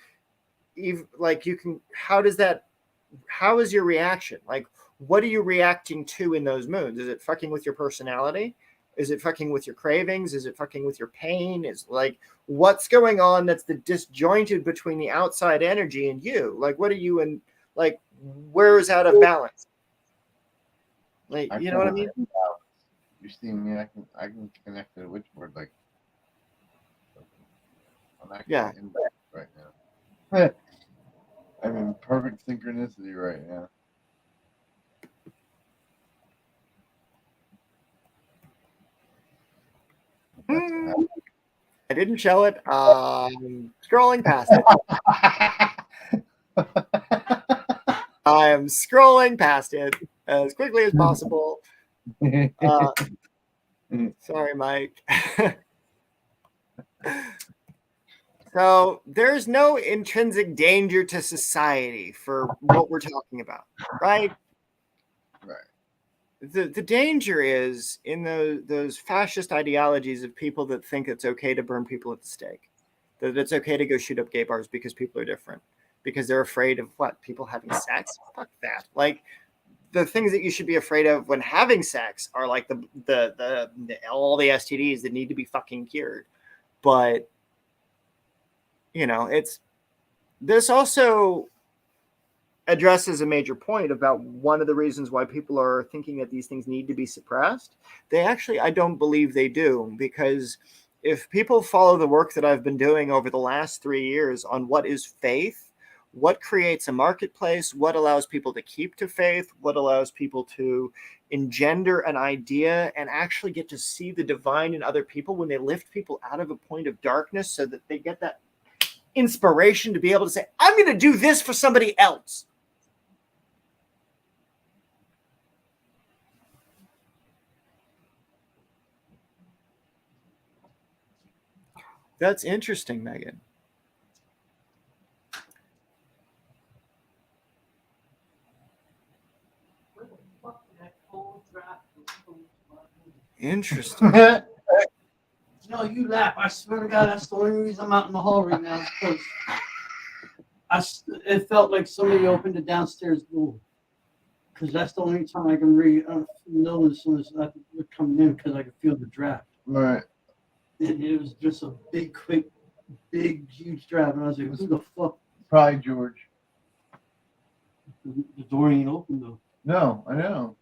like you can, how is your reaction? Like, what are you reacting to in those moons? Is it fucking with your personality? Is it fucking with your cravings? Is it fucking with your pain? Is like, what's going on that's the disjointed between the outside energy and you? Like, what are you in, like, where is out of balance? Like, you know what I mean?
You see me, I can connect to the witchboard, like, I'm actually in bed right now. I'm in perfect synchronicity right now.
I didn't show it. Scrolling past it. I am scrolling past it as quickly as possible. Sorry, Mike. So there's no intrinsic danger to society for what we're talking about, right?
Right.
The danger is in those fascist ideologies of people that think it's okay to burn people at the stake, that it's okay to go shoot up gay bars because people are different, because they're afraid of what, people having sex. Fuck that. Like, the things that you should be afraid of when having sex are like the all the STDs that need to be fucking cured. But you know, it's this also addresses a major point about one of the reasons why people are thinking that these things need to be suppressed. They actually, I don't believe they do, because if people follow the work that I've been doing over the last 3 years on what is faith, what creates a marketplace, what allows people to keep to faith, what allows people to engender an idea and actually get to see the divine in other people when they lift people out of a point of darkness so that they get that inspiration to be able to say, I'm going to do this for somebody else. That's interesting, Megan. Interesting.
No, you laugh. I swear to God, that's the only reason I'm out in the hall right now. Because it felt like somebody opened the downstairs door. Because that's the only time I can know as soon as I was coming in, because I could feel the draft.
Right.
And it was just a big, quick, big, huge draft. And I was like, who the fuck?
Probably George.
The door ain't open, though.
No, I know.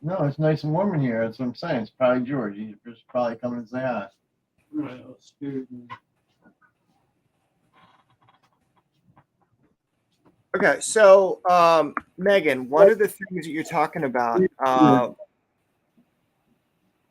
No, it's nice and warm in here. That's what I'm saying. It's probably George. He's just probably coming to say hi.
Right, spirit.
Okay, so Megan, one of the things that you're talking about,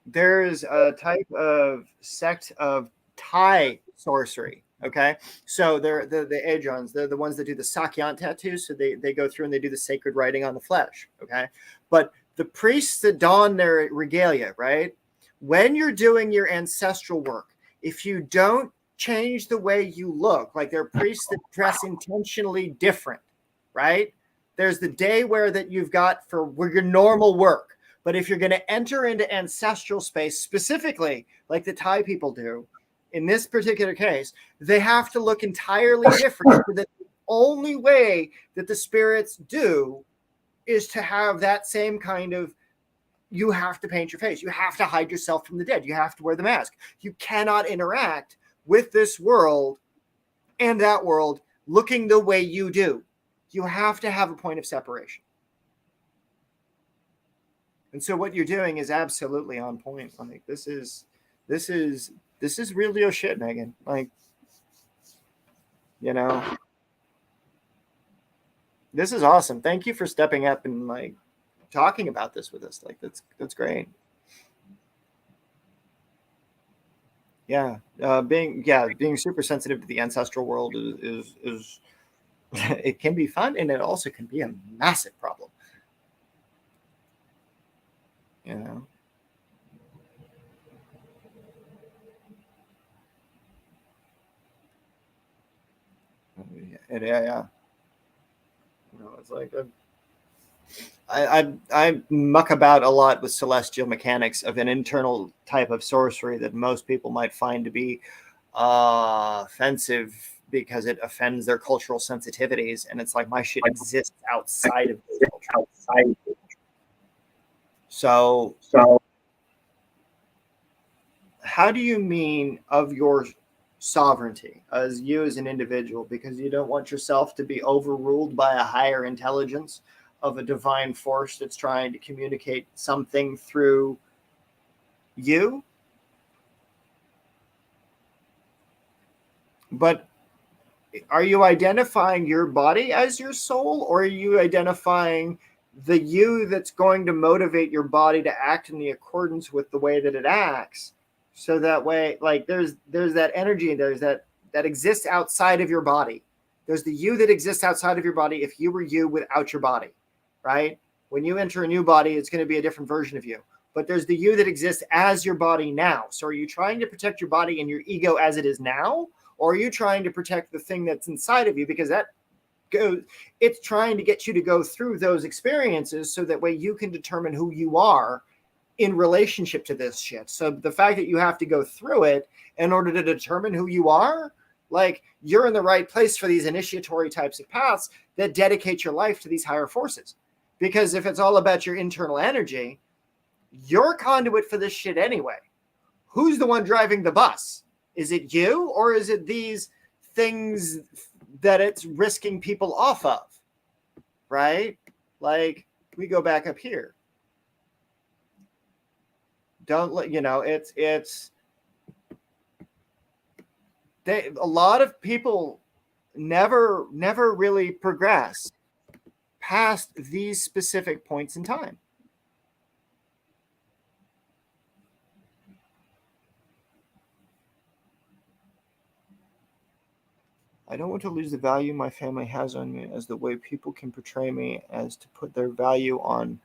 there's a type of sect of Thai sorcery. Okay, so they're the Ajons. They're the ones that do the Sakyant tattoos. So they go through and they do the sacred writing on the flesh. Okay, but the priests that don their regalia, right? When you're doing your ancestral work, if you don't change the way you look, like there are priests that dress intentionally different, right? There's the day wear that you've got for your normal work. But if you're going to enter into ancestral space, specifically like the Thai people do, in this particular case, they have to look entirely different. So that the only way that the spirits do is to have that same kind of, you have to paint your face. You have to hide yourself from the dead. You have to wear the mask. You cannot interact with this world and that world looking the way you do. You have to have a point of separation. And so what you're doing is absolutely on point. Like this is real deal shit, Megan. Like, you know, this is awesome. Thank you for stepping up and like talking about this with us. Like that's great. Yeah, being super sensitive to the ancestral world is it can be fun, and it also can be a massive problem. You know. Yeah. You know, it's like I muck about a lot with celestial mechanics of an internal type of sorcery that most people might find to be offensive because it offends their cultural sensitivities, and it's like my shit exists outside of the culture. So how do you mean of your sovereignty as you as an individual, because you don't want yourself to be overruled by a higher intelligence of a divine force that's trying to communicate something through you? But are you identifying your body as your soul, or are you identifying the you that's going to motivate your body to act in the accordance with the way that it acts? So that way, like there's that energy, there's that exists outside of your body. There's the you that exists outside of your body if you were you without your body, right? When you enter a new body, it's going to be a different version of you. But there's the you that exists as your body now. So are you trying to protect your body and your ego as it is now? Or are you trying to protect the thing that's inside of you? Because it's trying to get you to go through those experiences so that way you can determine who you are in relationship to this shit. So the fact that you have to go through it in order to determine who you are, like, you're in the right place for these initiatory types of paths that dedicate your life to these higher forces. Because if it's all about your internal energy, you're a conduit for this shit anyway. Who's the one driving the bus? Is it you, or is it these things that it's risking people off of? Right? Like, we go back up here. Don't let, a lot of people never really progress past these specific points in time. I don't want to lose the value my family has on me as the way people can portray me as to put their value on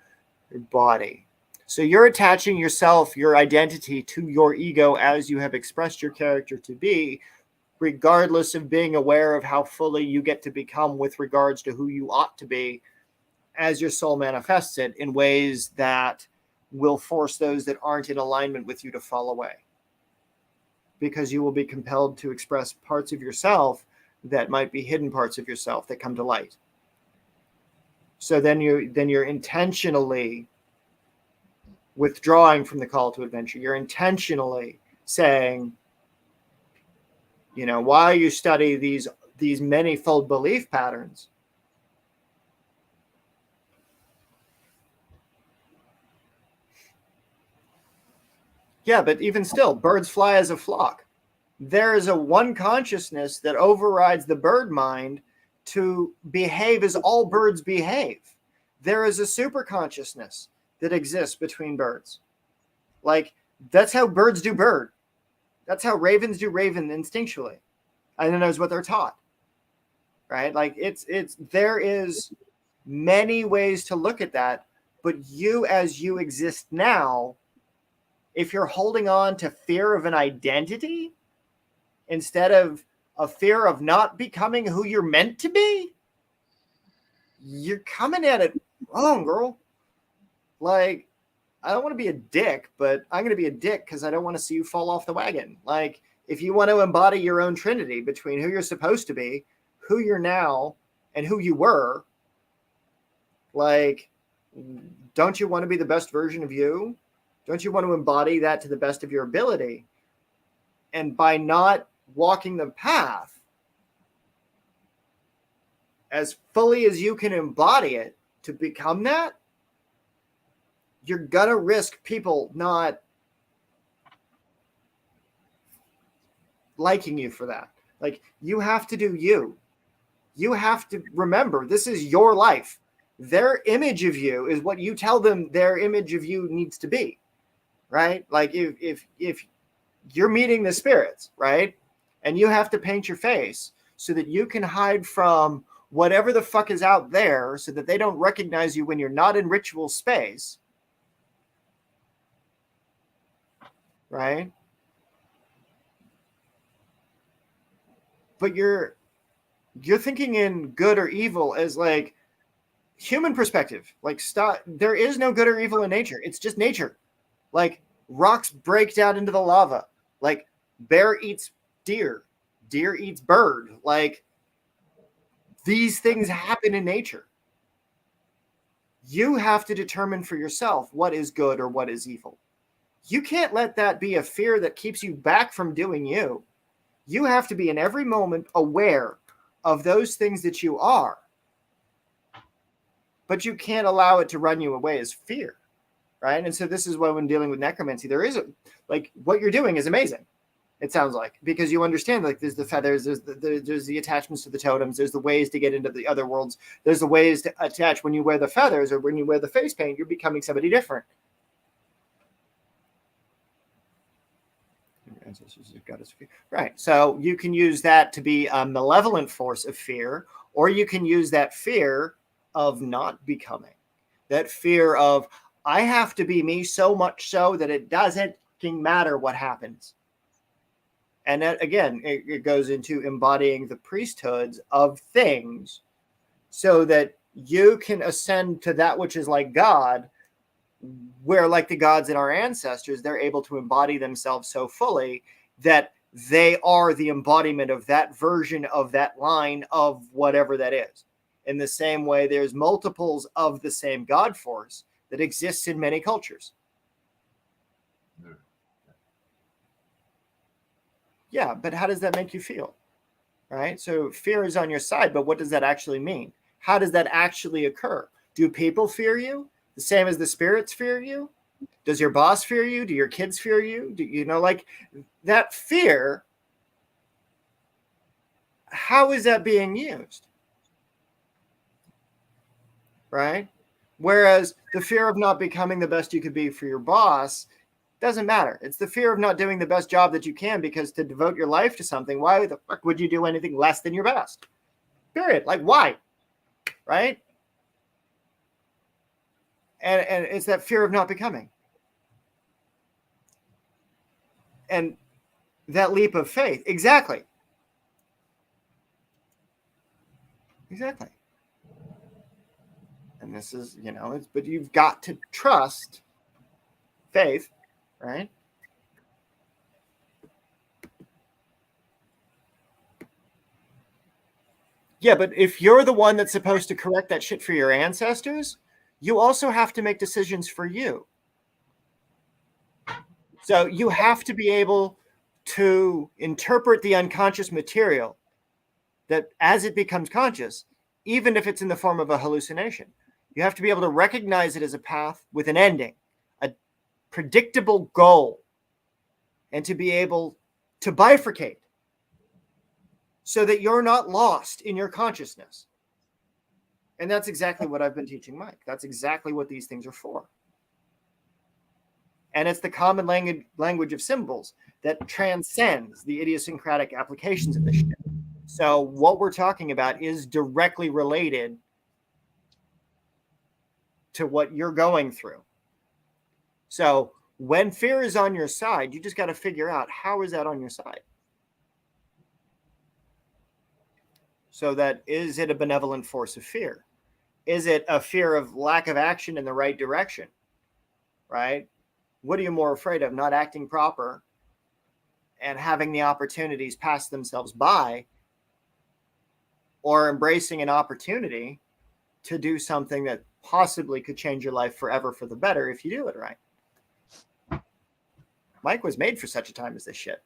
your body. So you're attaching yourself, your identity, to your ego as you have expressed your character to be, regardless of being aware of how fully you get to become with regards to who you ought to be as your soul manifests it in ways that will force those that aren't in alignment with you to fall away. Because you will be compelled to express parts of yourself that might be hidden parts of yourself that come to light. So then you're intentionally withdrawing from the call to adventure. You're intentionally saying, while you study these many-fold belief patterns, yeah, but even still, birds fly as a flock. There is a one consciousness that overrides the bird mind to behave as all birds behave. There is a super consciousness that exists between birds. Like, that's how birds do bird. That's how ravens do raven instinctually. I don't know, is what they're taught. Right? Like, there is many ways to look at that, but you as you exist now, if you're holding on to fear of an identity instead of a fear of not becoming who you're meant to be, you're coming at it wrong, girl. Like, I don't want to be a dick, but I'm going to be a dick because I don't want to see you fall off the wagon. Like, if you want to embody your own trinity between who you're supposed to be, who you're now, and who you were, like, don't you want to be the best version of you? Don't you want to embody that to the best of your ability? And by not walking the path as fully as you can embody it to become that, you're going to risk people not liking you for that. Like, you have to do you. You have to remember, this is your life. Their image of you is what you tell them their image of you needs to be, right? Like, if you're meeting the spirits, right? And you have to paint your face so that you can hide from whatever the fuck is out there so that they don't recognize you when you're not in ritual space, right? But you're thinking in good or evil as like human perspective. Like, stop. There is no good or evil in nature. It's just nature. Like, rocks break down into the lava. Like, bear eats deer. Deer eats bird. Like, these things happen in nature. You have to determine for yourself what is good or what is evil. You can't let that be a fear that keeps you back from doing you. You have to be in every moment aware of those things that you are. But you can't allow it to run you away as fear, right? And so this is why when dealing with necromancy, there is like, what you're doing is amazing. It sounds like, because you understand, like, there's the feathers, there's the attachments to the totems, there's the ways to get into the other worlds, there's the ways to attach. When you wear the feathers or when you wear the face paint, you're becoming somebody different. Right. So you can use that to be a malevolent force of fear, or you can use that fear of not becoming, that fear of, I have to be me so much so that it doesn't matter what happens. And that, again, it goes into embodying the priesthoods of things so that you can ascend to that which is like God, where, like the gods in our ancestors, they're able to embody themselves so fully that they are the embodiment of that version of that line of whatever that is. In the same way, there's multiples of the same God force that exists in many cultures. Yeah, but how does that make you feel? Right? So fear is on your side, but what does that actually mean? How does that actually occur? Do people fear you the same as the spirits fear you? Does your boss fear you? Do your kids fear you? Do you know, like that fear? How is that being used? Right? Whereas the fear of not becoming the best you could be for your boss doesn't matter. It's the fear of not doing the best job that you can, because to devote your life to something, why the fuck would you do anything less than your best? Period. Like, why? Right? And it's that fear of not becoming. And that leap of faith. Exactly. Exactly. And this is, but you've got to trust faith, right? Yeah, but if you're the one that's supposed to correct that shit for your ancestors, you also have to make decisions for you. So you have to be able to interpret the unconscious material that as it becomes conscious, even if it's in the form of a hallucination. You have to be able to recognize it as a path with an ending, a predictable goal, and to be able to bifurcate so that you're not lost in your consciousness. And that's exactly what I've been teaching Mike. That's exactly what these things are for. And it's the common language of symbols that transcends the idiosyncratic applications of this shit. So what we're talking about is directly related to what you're going through. So when fear is on your side, you just got to figure out, how is that on your side? So that, is it a benevolent force of fear? Is it a fear of lack of action in the right direction? Right? What are you more afraid of? Not acting proper and having the opportunities pass themselves by, or embracing an opportunity to do something that possibly could change your life forever for the better if you do it right? Mike was made for such a time as this shit.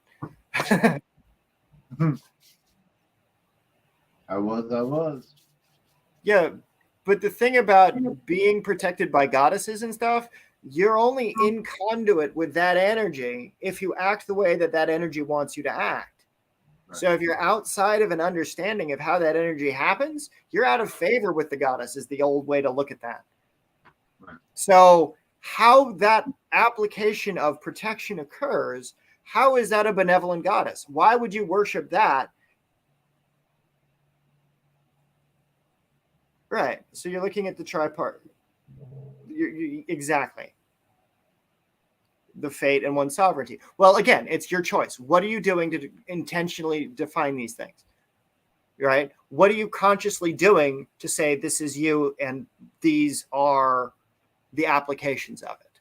I was.
Yeah, but the thing about being protected by goddesses and stuff, you're only in conduit with that energy if you act the way that that energy wants you to act. Right. So if you're outside of an understanding of how that energy happens, you're out of favor with the goddess, is the old way to look at that. Right. So how that application of protection occurs, how is that a benevolent goddess? Why would you worship that? Right. So you're looking at the tripart. Exactly. The fate and one's sovereignty. Well, again, it's your choice. What are you doing to intentionally define these things? Right? What are you consciously doing to say this is you and these are the applications of it?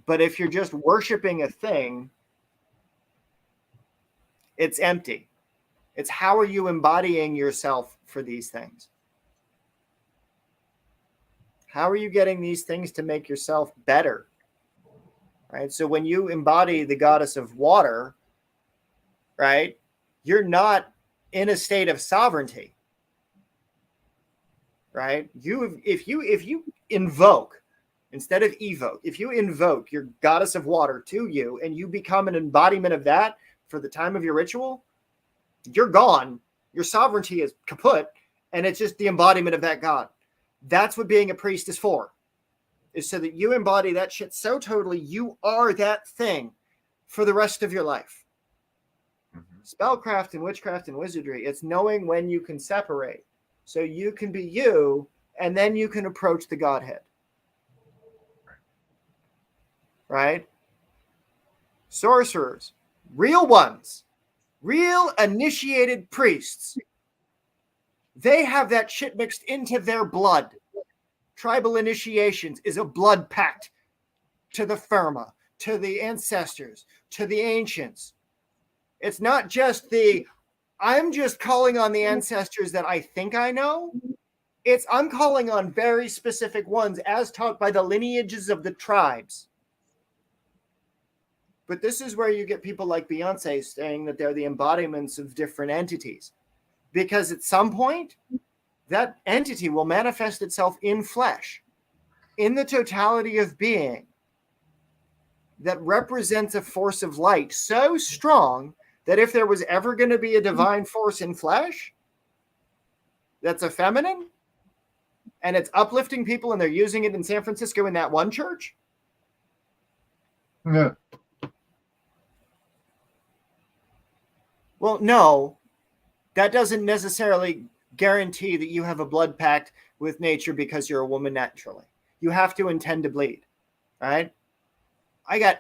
But if you're just worshiping a thing, it's empty. It's how are you embodying yourself for these things? How are you getting these things to make yourself better? Right? So when you embody the goddess of water, right, you're not in a state of sovereignty. Right? If you invoke instead of evoke, if you invoke your goddess of water to you and you become an embodiment of that for the time of your ritual, you're gone. Your sovereignty is kaput, and it's just the embodiment of that god. That's what being a priest is for, is so that you embody that shit so totally you are that thing for the rest of your life. Mm-hmm. Spellcraft and witchcraft and wizardry, it's knowing when you can separate so you can be you, and then you can approach the Godhead. Right? sorcerers, real ones, real initiated priests, they have that shit mixed into their blood. Tribal initiations is a blood pact to the Firma, to the ancestors, to the ancients. It's not just I'm just calling on the ancestors that I think I know. I'm calling on very specific ones as taught by the lineages of the tribes. But this is where you get people like Beyonce saying that they're the embodiments of different entities. Because at some point, that entity will manifest itself in flesh, in the totality of being, that represents a force of light so strong that if there was ever going to be a divine force in flesh that's a feminine, and it's uplifting people, and they're using it in San Francisco in that one church.
Yeah.
Well, no, that doesn't necessarily guarantee that you have a blood pact with nature because you're a woman naturally. You have to intend to bleed, right? I got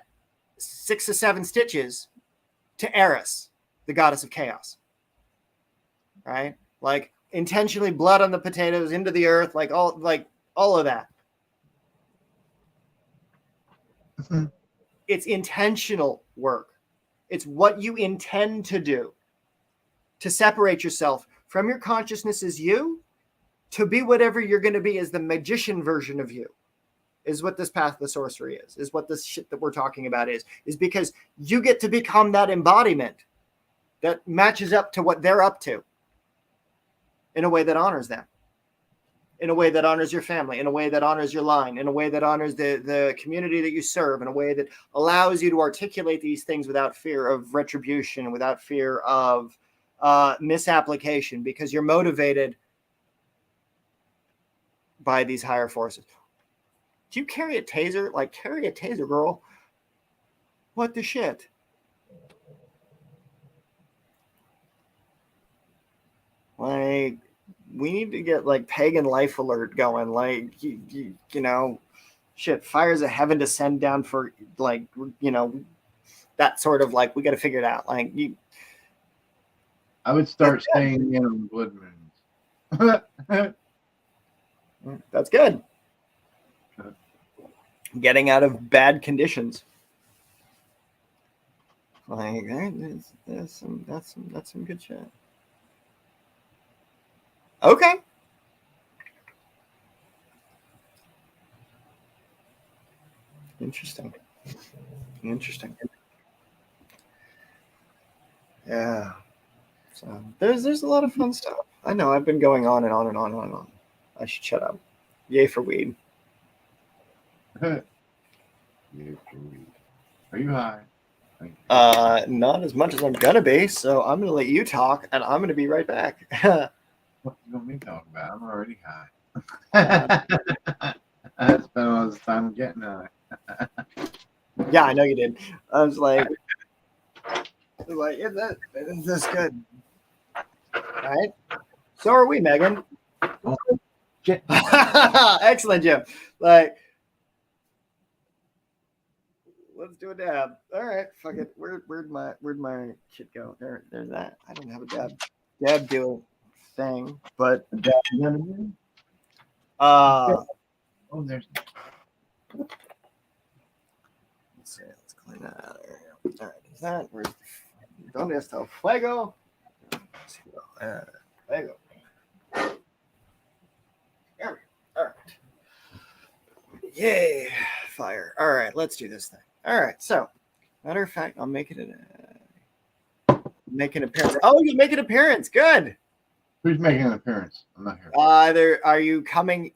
6 or 7 stitches to Eris, the goddess of chaos, right? Like intentionally blood on the potatoes into the earth, like all of that.
Mhm.
It's intentional work. It's what you intend to do to separate yourself from your consciousness as you to be whatever you're going to be as the magician version of you, is what this path of the sorcery is what this shit that we're talking about is because you get to become that embodiment that matches up to what they're up to in a way that honors them, in a way that honors your family, in a way that honors your line, in a way that honors the community that you serve, in a way that allows you to articulate these things without fear of retribution, without fear of misapplication, because you're motivated by these higher forces. Do you carry a taser? Like, carry a taser, girl. What the shit? Like, we need to get like pagan life alert going. Like, you know, shit, fires of heaven descend down for like, you know, that sort of like, we got to figure it out. Like,
I would start staying in on blood moons.
that's good. Getting out of bad conditions. Like, that's some good shit. Okay. Interesting. Yeah. So there's a lot of fun stuff. I know I've been going on and on and on and on. I should shut up. Yay for weed.
Are you high?
Not as much as I'm gonna be, so I'm gonna let you talk and I'm gonna be right back.
What you want me to talk about? I'm already high. I spent all this time getting high.
Yeah, I know you did. I was like, yeah, that's good. All right. So are we, Megan.
Oh, shit.
Excellent, Jim. Like, let's do a dab. All right, fuck it. Where'd my shit go? There's that. I don't have a dab deal thing, but
Oh, there's.
let's see. Let's clean that out of here. All right, is that where's donde está el fuego? Fuego. There we go. All right. Yay, fire. All right, let's do this thing. All right, so matter of fact, I'll make it make an appearance. Oh, you make an appearance. Good.
Who's making an appearance? I'm not here.
Are you coming?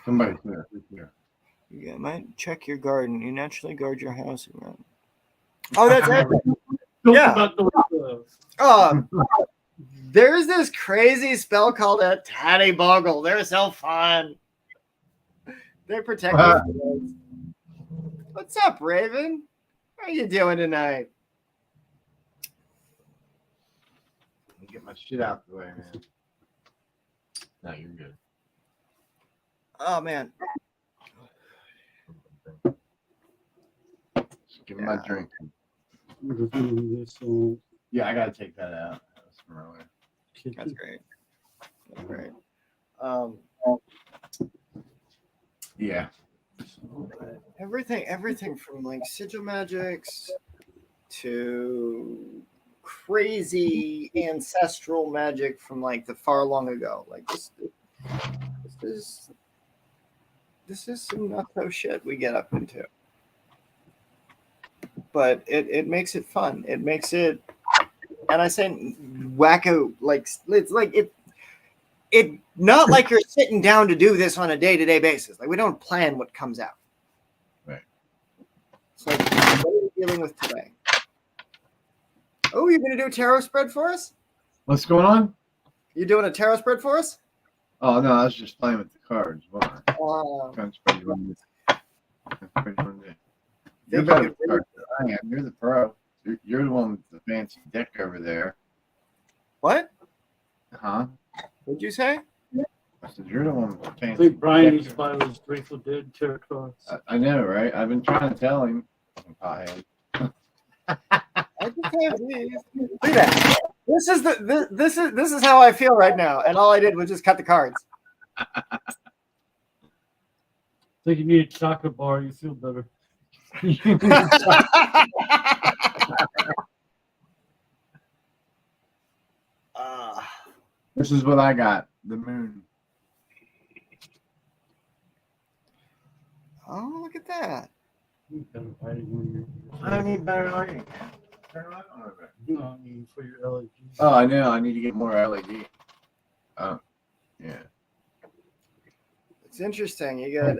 Somebody's there. Who's here?
You might check your garden. You naturally guard your house. Oh, that's it. Yeah. There's this crazy spell called a Tatty Boggle. They're so fun. They protect you. What's up, Raven? How you doing tonight?
Get my shit out the way, man. No, you're good.
Oh man.
Just give me my drink.
So,
Yeah, I gotta take that out. That was from earlier.
That's great. That's great.
Yeah.
Everything from like sigil magics to crazy ancestral magic from like the far long ago. Like this is some not so shit we get up into. But it makes it fun. It makes it, and I say wacko, like it's like it not like you're sitting down to do this on a day-to-day basis. Like we don't plan what comes out.
Right.
It's like, what are we dealing with today? Oh, you're gonna do a tarot spread for us?
What's going on?
You doing a tarot spread for us?
Oh no, I was just playing with the cards. Why? Kind of spread you on this. You're better with cards than I am. You're the pro. You're the one with the fancy deck over there.
What?
Huh?
What'd you say?
I said, you're the one with the
I
fancy
think Brian was
deck.
by his Grateful Dead tarot cards.
I know, right? I've been trying to tell him. Pothead.
I just have these. Look at that. This is how I feel right now, and all I did was just cut the cards.
I think you need a chocolate bar. You feel better.
This is what I got. The moon.
Oh, look at that.
I need better lighting. Turn the light on over there.
No, I mean for your LED.
Oh, I know. I need to get more LED. Oh, yeah.
It's interesting. You got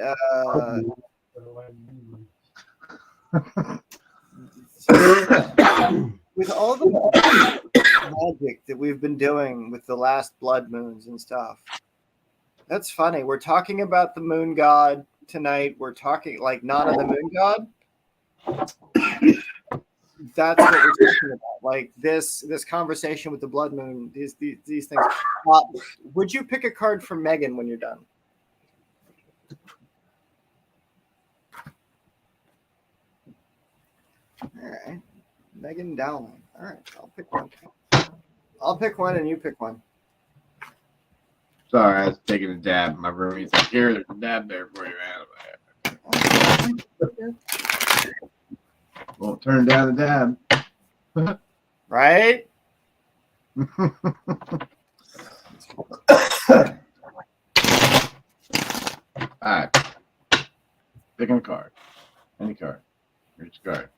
with all the magic that we've been doing with the last blood moons and stuff. That's funny. We're talking about the moon god tonight. We're talking like Nana the moon god. That's what we're talking about. Like this conversation with the blood moon. These things. Would you pick a card for Megan when you're done? All right, Megan Dowling. All right, I'll pick one. I'll pick one, and you pick one.
Sorry, I was taking a dab. My roomie's like, here, there's a dab there for you, man. Won't turn down the dab.
Right?
All right. Picking a card. Any card. Here's a card.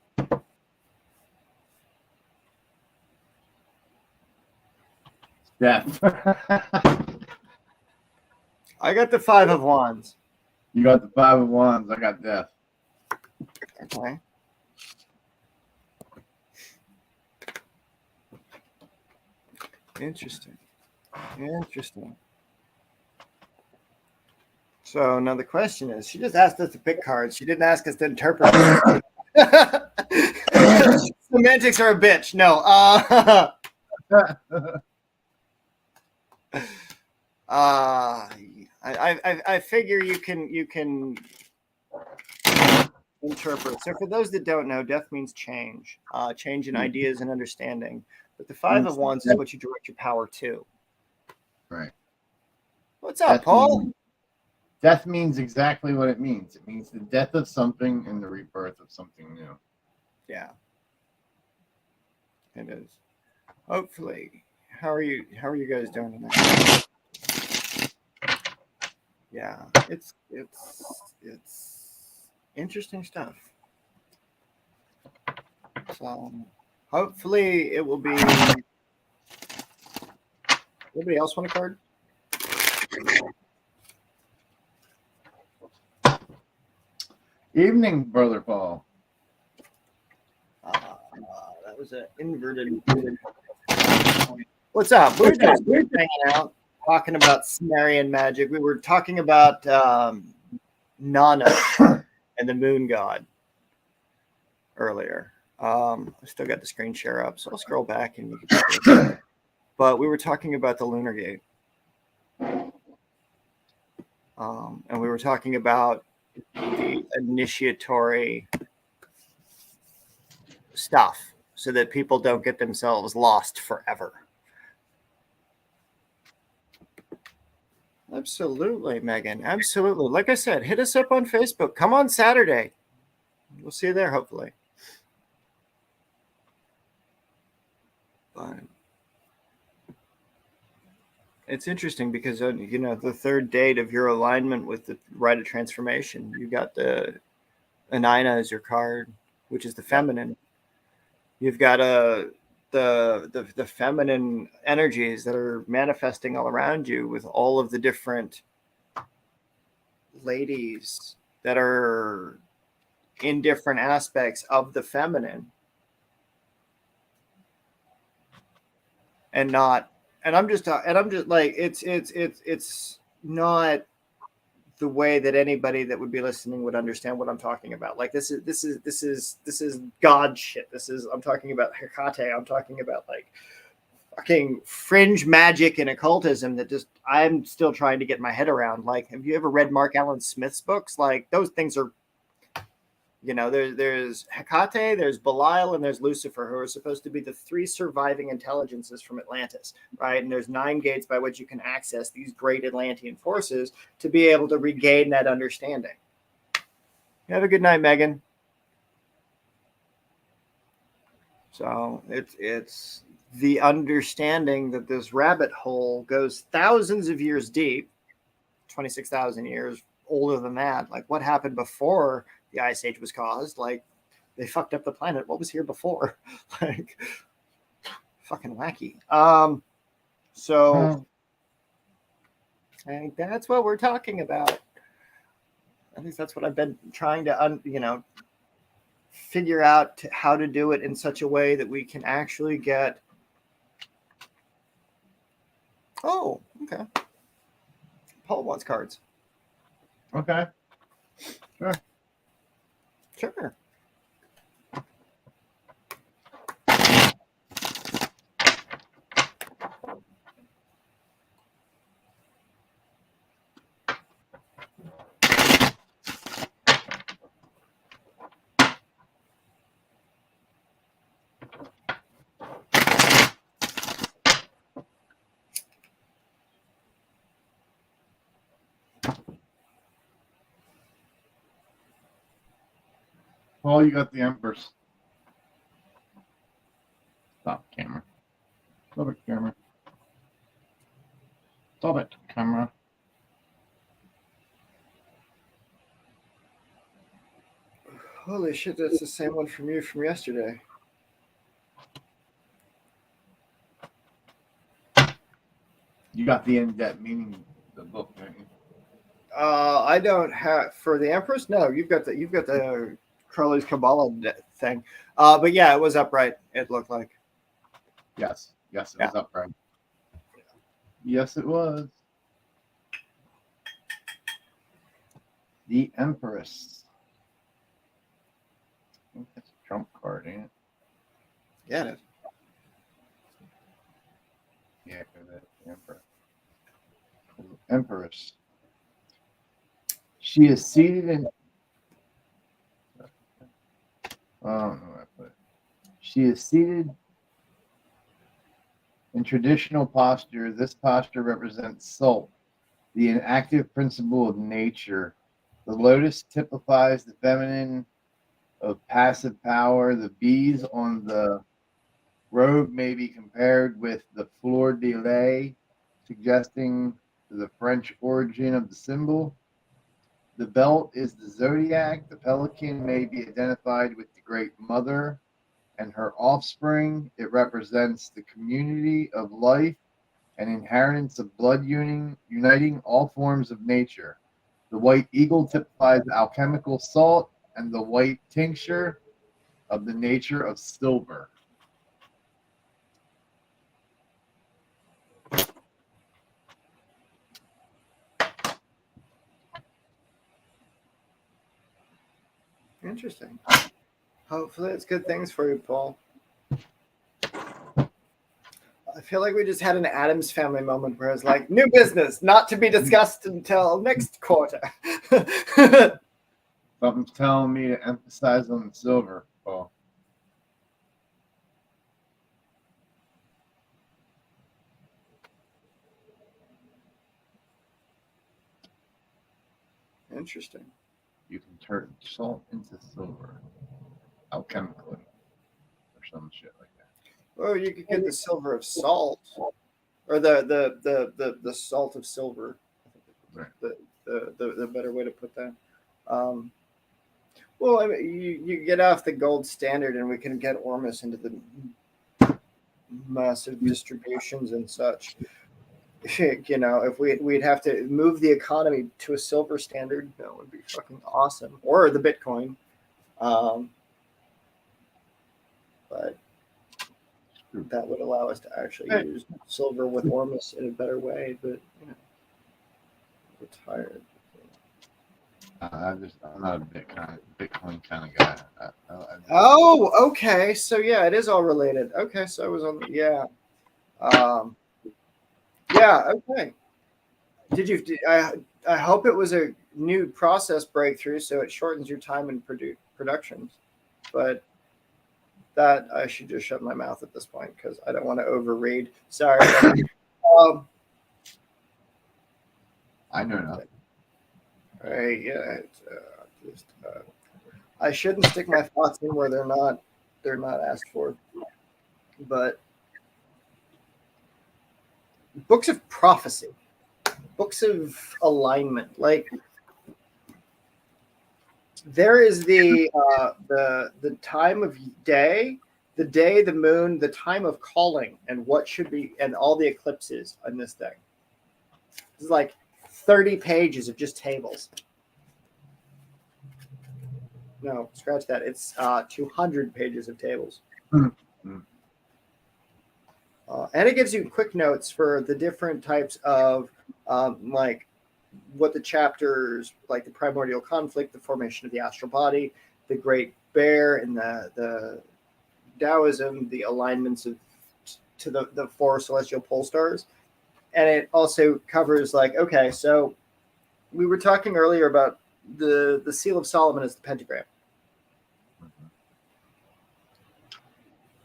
Death.
I got the 5 of Wands.
You got the 5 of Wands. I got death.
Okay. Interesting. Interesting. So now the question is, she just asked us to pick cards. She didn't ask us to interpret. Semantics are a bitch. No. I figure you can interpret. So for those that don't know, death means change. Change in ideas and understanding. But the 5 of Wands is what you direct your power to.
Right.
What's up, Paul?
Death means exactly what it means. It means the death of something and the rebirth of something new.
Yeah. It is. Hopefully. How are you guys doing tonight? Yeah. It's interesting stuff. So hopefully it will be. Anybody else want a card?
Evening, Brother Paul.
That was an inverted. What's up? We're just hanging out, talking about Sumerian magic. We were talking about Nana and the moon god earlier. I still got the screen share up, so I'll scroll back and you can. but we were talking about the lunar gate. And we were talking about the initiatory stuff so that people don't get themselves lost forever. Absolutely, Megan. Absolutely. Like I said, hit us up on Facebook. Come on Saturday. We'll see you there, hopefully. But it's interesting because, you know, the third date of your alignment with the Rite of Transformation, you got the INANNA as your card, which is the feminine. You've got the feminine energies that are manifesting all around you with all of the different ladies that are in different aspects of the feminine. And I'm just like, it's not the way that anybody that would be listening would understand what I'm talking about. Like this is God shit. I'm talking about Hecate. I'm talking about like fucking fringe magic and occultism that just I'm still trying to get my head around. Like, have you ever read Mark Allen Smith's books? Like those things are, you know, there's Hecate, there's Belial, and there's Lucifer, who are supposed to be the three surviving intelligences from Atlantis, right? And there's 9 gates by which you can access these great Atlantean forces to be able to regain that understanding. Have a good night, Megan. So it's the understanding that this rabbit hole goes thousands of years deep, 26,000 years, older than that. Like, what happened before the ice age was caused? Like, they fucked up the planet. What was here before? Like, fucking wacky. So I think that's what we're talking about. I think that's what I've been trying to figure out how to do it in such a way that we can actually get. Oh, okay. Paul wants cards.
Okay. Sure.
Sure.
Paul, you got the Empress. Stop, camera. Stop it, camera. Stop it, camera.
Holy shit, that's the same one from you from yesterday.
You got the in-depth meaning of the book, don't you?
I don't have for the Empress. No, you've got the Crowley's Kabbalah thing. But yeah, it was upright. It looked like.
Yes, it was upright. Yes, it was. The Empress. I think that's a trump card, ain't it?
Yeah. It is.
Yeah, that's the Emperor. Empress. She is seated in. I don't know where I put it. She is seated in traditional posture. This posture represents soul, the inactive principle of nature. The lotus typifies the feminine of passive power. The bees on the robe may be compared with the fleur de lis, suggesting the French origin of the symbol. The belt is the zodiac. The pelican may be identified with the Great Mother and her offspring. It represents the community of life and inheritance of blood uniting all forms of nature. The white eagle typifies alchemical salt and the white tincture of the nature of silver.
Interesting. Hopefully, it's good things for you, Paul. I feel like we just had an Addams Family moment where it's like, new business, not to be discussed until next quarter.
Something's telling me to emphasize on the silver, Paul.
Interesting.
You can turn salt into silver alchemically or some shit like that.
Oh, you could get the silver of salt, or the salt of silver.
Right.
The better way to put that. Well, I mean, you get off the gold standard, and we can get Ormus into the massive distributions and such. You know, if we'd have to move the economy to a silver standard, that would be fucking awesome. Or the Bitcoin. But that would allow us to actually use silver with Ormus in a better way. But you know, we're tired.
I'm not a Bitcoin kind of guy.
Oh, okay. So yeah, it is all related. Okay, so I was on. Yeah. Yeah. Okay. I hope it was a new process breakthrough, so it shortens your time in productions. But that I should just shut my mouth at this point because I don't want to overread. Sorry.
I know nothing.
Right. Yeah. I shouldn't stick my thoughts in where they're not asked for. But books of prophecy, books of alignment, like there is the time of day, the moon, the time of calling, and what should be, and all the eclipses on this thing. This is like 30 pages of just tables. No, scratch that. It's 200 pages of tables.
Mm-hmm.
And it gives you quick notes for the different types of like what the chapters, like the primordial conflict, the formation of the astral body, the great bear, and the Taoism, the alignments of to the four celestial pole stars. And it also covers like, okay, so we were talking earlier about the seal of Solomon is the pentagram.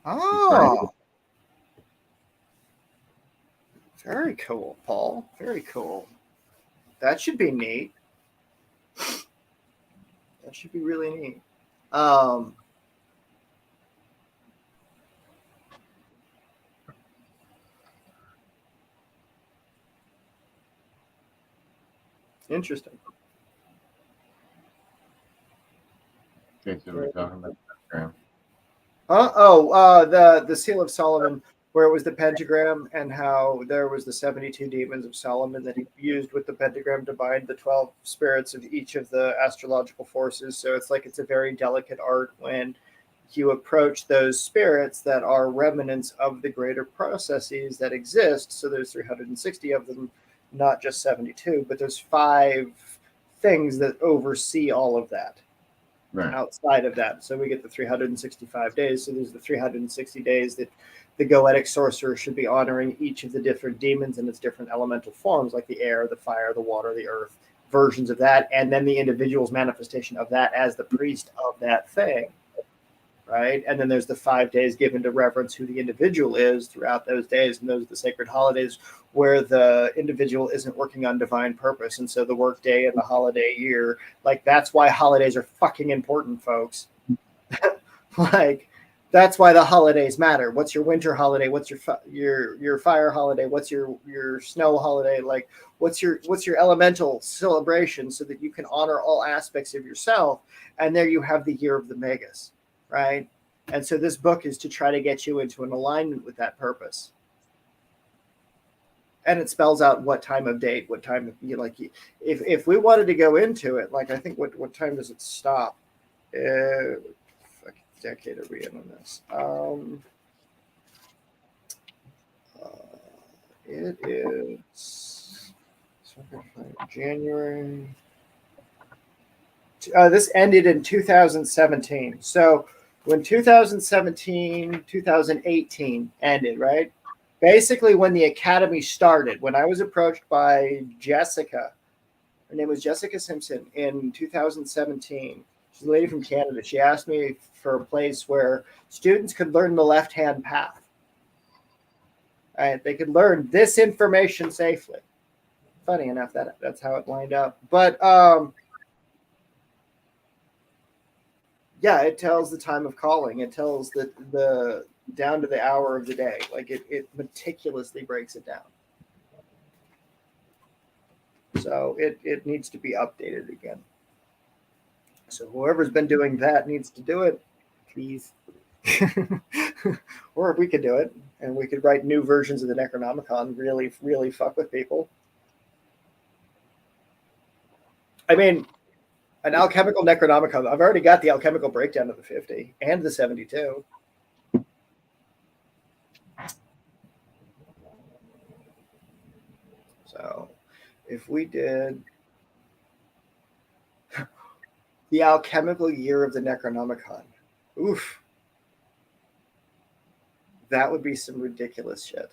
Oh, very cool, Paul. Very cool. That should be neat. That should be really neat. Interesting.
Okay, so we're talking about the pentagram.
The seal of Solomon, where it was the pentagram, and how there was the 72 demons of Solomon that he used with the pentagram to bind the 12 spirits of each of the astrological forces. So it's like it's a very delicate art when you approach those spirits that are remnants of the greater processes that exist. So there's 360 of them, not just 72, but there's 5 things that oversee all of that.
Right.
Outside of that. So we get the 365 days. So there's the 360 days that the goetic sorcerer should be honoring each of the different demons in its different elemental forms, like the air, the fire, the water, the earth, versions of that, and then the individual's manifestation of that as the priest of that thing. Right. And then there's the 5 days given to reverence who the individual is throughout those days. And those are the sacred holidays where the individual isn't working on divine purpose. And so the work day and the holiday year, like that's why holidays are fucking important, folks. Like that's why the holidays matter. What's your winter holiday? What's your fire holiday? What's your snow holiday? Like what's your elemental celebration so that you can honor all aspects of yourself. And there you have the year of the Magus. Right. And so this book is to try to get you into an alignment with that purpose. And it spells out what time of date, what time of, if we wanted to go into it, like, I think what time does it stop? What decade are we in on this? It is January. This ended in 2017. So when 2017, 2018 ended, right? basically when the academy started, when I was approached by Jessica, her name was Jessica Simpson, in 2017. She's a lady from Canada. She asked me for a place where students could learn the left-hand path. Right? They could learn this information safely. Funny enough, that's how it lined up. But yeah, it tells the time of calling. It tells the down to the hour of the day. Like it meticulously breaks it down. So it needs to be updated again. So whoever's been doing that needs to do it, please. Or we could do it, and we could write new versions of the Necronomicon. Really, really fuck with people. I mean, an alchemical Necronomicon. I've already got the alchemical breakdown of the 50 and the 72. So if we did the alchemical year of the Necronomicon, oof, that would be some ridiculous shit.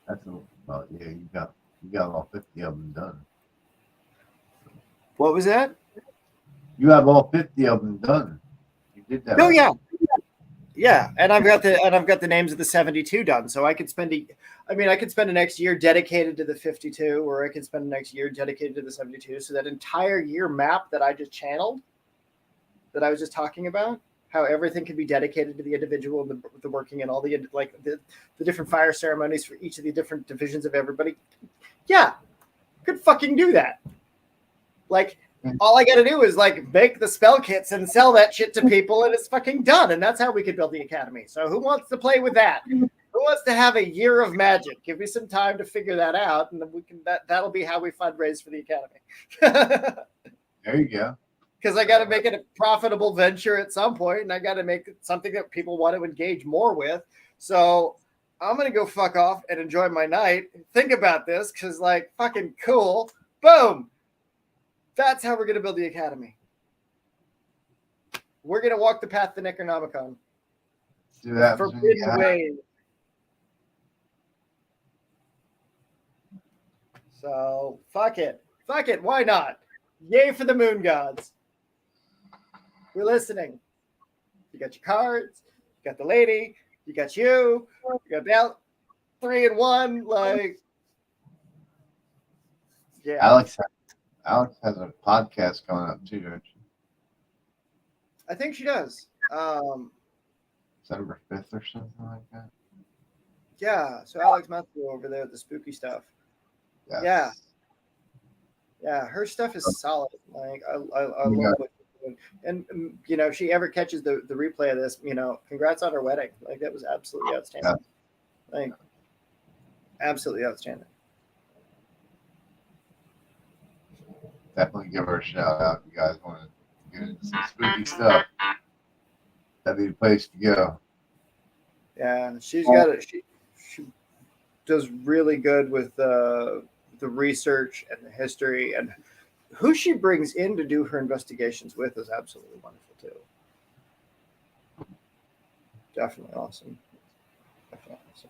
That's well, yeah. You got all 50 of them done.
What was that?
You have all 50 of them done. You did that.
Oh
right?
yeah. Yeah, and I've got the names of the 72 done, so I could spend I could spend the next year dedicated to the 52, or I could spend the next year dedicated to the 72. So that entire year map that I just channeled, that I was just talking about, how everything can be dedicated to the individual and the working and all the different fire ceremonies for each of the different divisions of everybody. Yeah, could fucking do that. Like, all I got to do is like make the spell kits and sell that shit to people, and it's fucking done. And that's how we could build the academy. So who wants to play with that? Who wants to have a year of magic? Give me some time to figure that out, and then we can. That'll be how we fundraise for the academy.
There you go.
Because I got to make it a profitable venture at some point, and I got to make it something that people want to engage more with. So I'm gonna go fuck off and enjoy my night. Think about this, because like fucking cool. Boom. That's how we're going to build the academy. We're going to walk the path to Necronomicon.
Do that.
Forbidden ways. So, fuck it. Fuck it. Why not? Yay for the moon gods. We're listening. You got your cards. You got the lady. You got you. You got Bell. 3 in 1. Like, yeah.
Alex has a podcast coming up too, don't you?
I think she does.
December 5th or something like that.
Yeah. So Alex Matthew over there with the spooky stuff.
Yes.
Yeah. Yeah. Her stuff is solid. Like I love what she's doing. And you know, if she ever catches the replay of this, you know, congrats on her wedding. Like that was absolutely outstanding. Yeah. Like absolutely outstanding.
Definitely give her a shout out. You guys want to get into some spooky stuff? That'd be the place to go.
Yeah, she's got it. She does really good with the research and the history, and who she brings in to do her investigations with is absolutely wonderful too. Definitely awesome. Definitely awesome.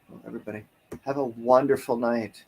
Well, everybody, have a wonderful night.